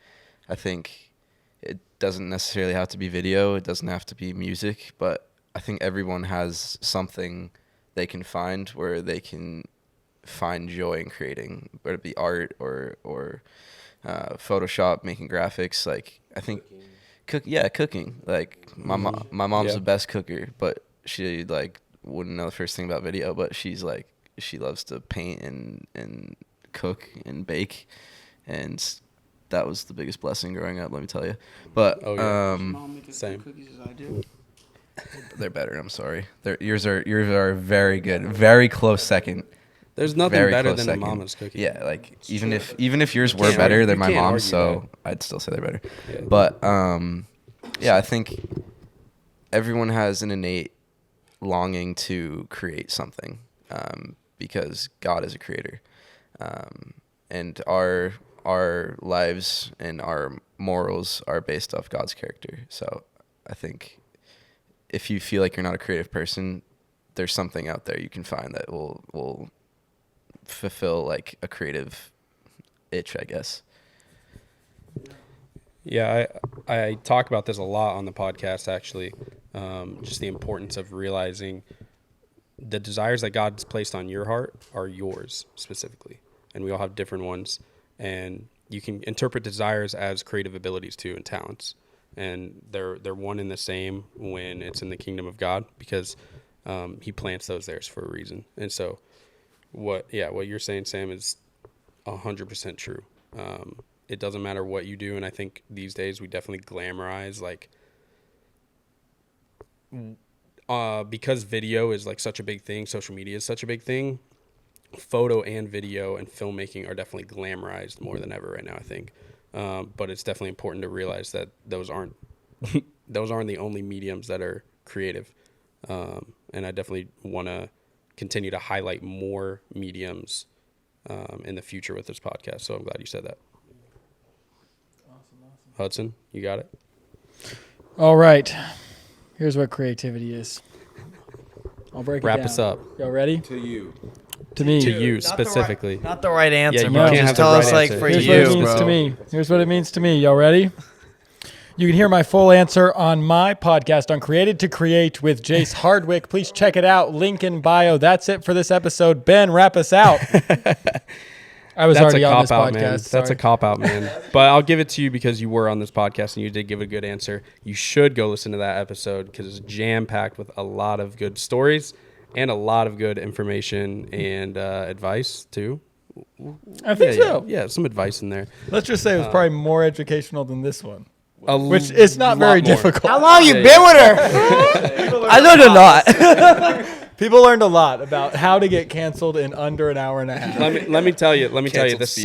[SPEAKER 2] I think it doesn't necessarily have to be video. It doesn't have to be music, but I think everyone has something they can find where they can find joy in creating, whether it be art or Photoshop, making graphics. Like I think cooking. Like my mom's the best cooker, but she like wouldn't know the first thing about video, but she's like, she loves to paint and cook and bake, and that was the biggest blessing growing up, let me tell you. But
[SPEAKER 5] same.
[SPEAKER 3] Cookies as I do.
[SPEAKER 2] They're better. I'm sorry. Yours are very good. Very close second.
[SPEAKER 5] There's nothing
[SPEAKER 2] Very
[SPEAKER 5] better
[SPEAKER 2] close
[SPEAKER 5] than
[SPEAKER 2] second.
[SPEAKER 5] a mama's cookie.
[SPEAKER 2] Yeah, like even if yours were better, they're my mom's, so I'd still say they're better.
[SPEAKER 5] Yeah.
[SPEAKER 2] But I think everyone has an innate longing to create something, because God is a creator, and our lives and our morals are based off God's character. So I think if you feel like you're not a creative person, there's something out there you can find that will fulfill like a creative itch, I guess.
[SPEAKER 5] Yeah, I talk about this a lot on the podcast, actually. Just the importance of realizing the desires that God's placed on your heart are yours specifically, and we all have different ones. And you can interpret desires as creative abilities too, and talents. and they're one and the same when it's in the kingdom of God, because he plants those there for a reason. And so what you're saying, Sam, is 100% true. It doesn't matter what you do, and I think these days we definitely glamorize, like, because video is like such a big thing, social media is such a big thing, photo and video and filmmaking are definitely glamorized more than ever right now, I think. But it's definitely important to realize that those aren't the only mediums that are creative. And I definitely want to continue to highlight more mediums in the future with this podcast. So I'm glad you said that. Awesome. Hudson, you got it?
[SPEAKER 1] All right. Here's what creativity is. I'll break it down.
[SPEAKER 5] Wrap us up.
[SPEAKER 1] Y'all ready?
[SPEAKER 6] To you.
[SPEAKER 1] To me.
[SPEAKER 5] To you specifically.
[SPEAKER 7] Not the right answer,
[SPEAKER 5] you
[SPEAKER 7] bro.
[SPEAKER 5] can't
[SPEAKER 7] Just
[SPEAKER 5] have the
[SPEAKER 7] tell
[SPEAKER 5] right
[SPEAKER 7] us, like,
[SPEAKER 5] answer.
[SPEAKER 7] for
[SPEAKER 1] Here's
[SPEAKER 7] you,
[SPEAKER 1] what it means
[SPEAKER 7] bro.
[SPEAKER 1] to me. Here's what it means to me. Y'all ready? You can hear my full answer on my podcast on Created to Create with Jace Hardwick. Please check it out. Link in bio. That's it for this episode. Ben, wrap us out. I was already on this podcast.
[SPEAKER 5] Man. That's a cop-out, man. But I'll give it to you because you were on this podcast and you did give a good answer. You should go listen to that episode because it's jam-packed with a lot of good stories and a lot of good information and advice, too.
[SPEAKER 1] I think so.
[SPEAKER 5] Yeah, some advice in there.
[SPEAKER 1] Let's just say it was probably more educational than this one.
[SPEAKER 5] Which
[SPEAKER 1] is not very difficult.
[SPEAKER 7] How long you been with her? I learned a lot.
[SPEAKER 1] People learned a lot about how to get canceled in under an hour and a half.
[SPEAKER 5] Let me tell you, the
[SPEAKER 2] Canceled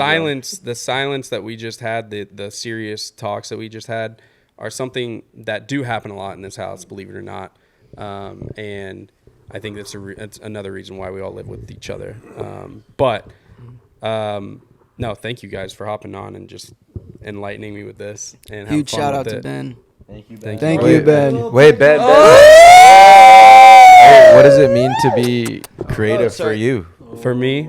[SPEAKER 5] silence that we just had, the serious talks that we just had are something that do happen a lot in this house, believe it or not. And I think that's another reason why we all live with each other. No, thank you guys for hopping on and just enlightening me with this. And
[SPEAKER 3] Huge
[SPEAKER 5] having fun
[SPEAKER 3] shout out
[SPEAKER 5] with
[SPEAKER 3] to
[SPEAKER 5] it.
[SPEAKER 3] Ben.
[SPEAKER 5] Thank you,
[SPEAKER 3] Thank you, Ben.
[SPEAKER 6] Wait, Ben. What does it mean to be creative for you?
[SPEAKER 5] For me,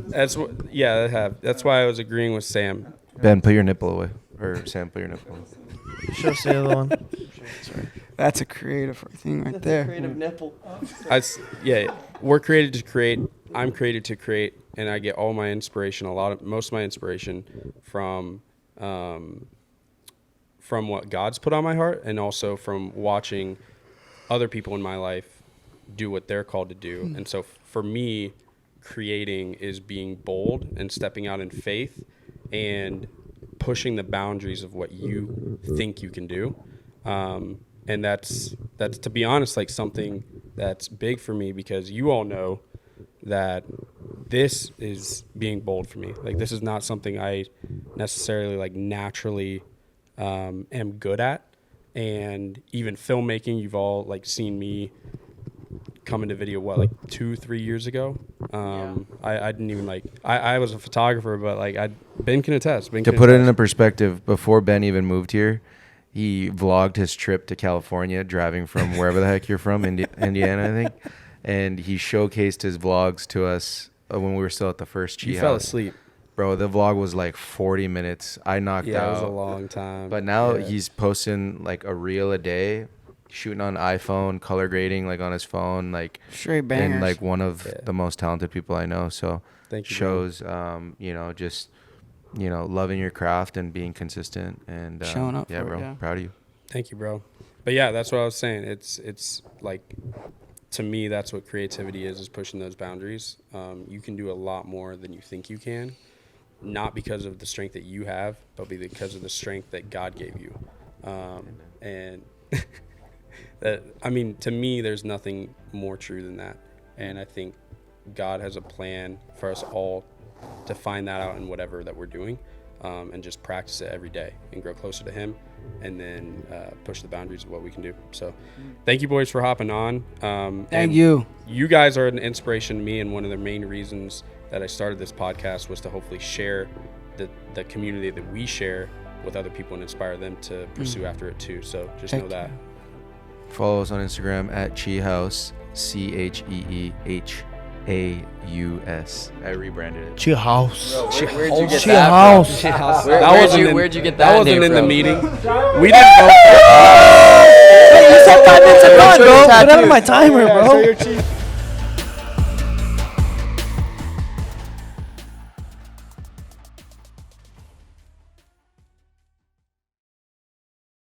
[SPEAKER 5] that's why I was agreeing with Sam.
[SPEAKER 6] Ben, put your nipple away. Or Sam, put your nipple away.
[SPEAKER 7] Show us the other one.
[SPEAKER 6] Sorry.
[SPEAKER 3] That's a creative thing right there.
[SPEAKER 7] Creative nipple.
[SPEAKER 5] We're created to create. I'm created to create, and I get all my inspiration, most of my inspiration from what God's put on my heart, and also from watching other people in my life do what they're called to do. And so for me, creating is being bold and stepping out in faith and pushing the boundaries of what you think you can do. And that's to be honest, like something that's big for me, because you all know that this is being bold for me. Like, this is not something I necessarily like naturally am good at. And even filmmaking, you've all like seen me come into video, like 2-3 years ago. I didn't even like, I was a photographer, but like Ben can attest.
[SPEAKER 6] To put it into perspective, before Ben even moved here, he vlogged his trip to California, driving from wherever the heck you're from, Indiana, I think. And he showcased his vlogs to us when we were still at the first CHEE House.
[SPEAKER 5] You fell asleep.
[SPEAKER 6] Bro, the vlog was like 40 minutes. I knocked out.
[SPEAKER 5] Yeah, it was a long time.
[SPEAKER 6] But now he's posting like a reel a day, shooting on iPhone, color grading like on his phone, like
[SPEAKER 3] Straight bangers.
[SPEAKER 6] and like one of the most talented people I know. So
[SPEAKER 5] thank you,
[SPEAKER 6] shows just loving your craft and being consistent and
[SPEAKER 3] showing up.
[SPEAKER 6] Yeah,
[SPEAKER 3] for
[SPEAKER 6] bro,
[SPEAKER 3] it, yeah.
[SPEAKER 6] proud of you.
[SPEAKER 5] Thank you, bro. But yeah, that's what I was saying. It's like, to me, that's what creativity is pushing those boundaries. You can do a lot more than you think you can, not because of the strength that you have, but because of the strength that God gave you. And to me, there's nothing more true than that. And I think God has a plan for us all to find that out in whatever that we're doing, and just practice it every day and grow closer to Him, and then push the boundaries of what we can do. So thank you, boys, for hopping on.
[SPEAKER 3] Thank you.
[SPEAKER 5] You guys are an inspiration to me, and one of the main reasons that I started this podcast was to hopefully share the community that we share with other people and inspire them to pursue after it too. So just know that.
[SPEAKER 6] Follow us on Instagram at CHEE HOUSE, CHEEHAUS. I rebranded it.
[SPEAKER 7] CHEE HOUSE.
[SPEAKER 9] Where'd you get
[SPEAKER 7] CHEE
[SPEAKER 9] that
[SPEAKER 7] HOUSE.
[SPEAKER 9] from? House. Where'd you get that?
[SPEAKER 5] That wasn't
[SPEAKER 9] name
[SPEAKER 5] in the
[SPEAKER 9] from?
[SPEAKER 5] meeting. We didn't vote.
[SPEAKER 7] You said 5 minutes ago, bro. Get out of my timer,
[SPEAKER 1] Yeah,
[SPEAKER 7] bro.
[SPEAKER 1] so you're Chief.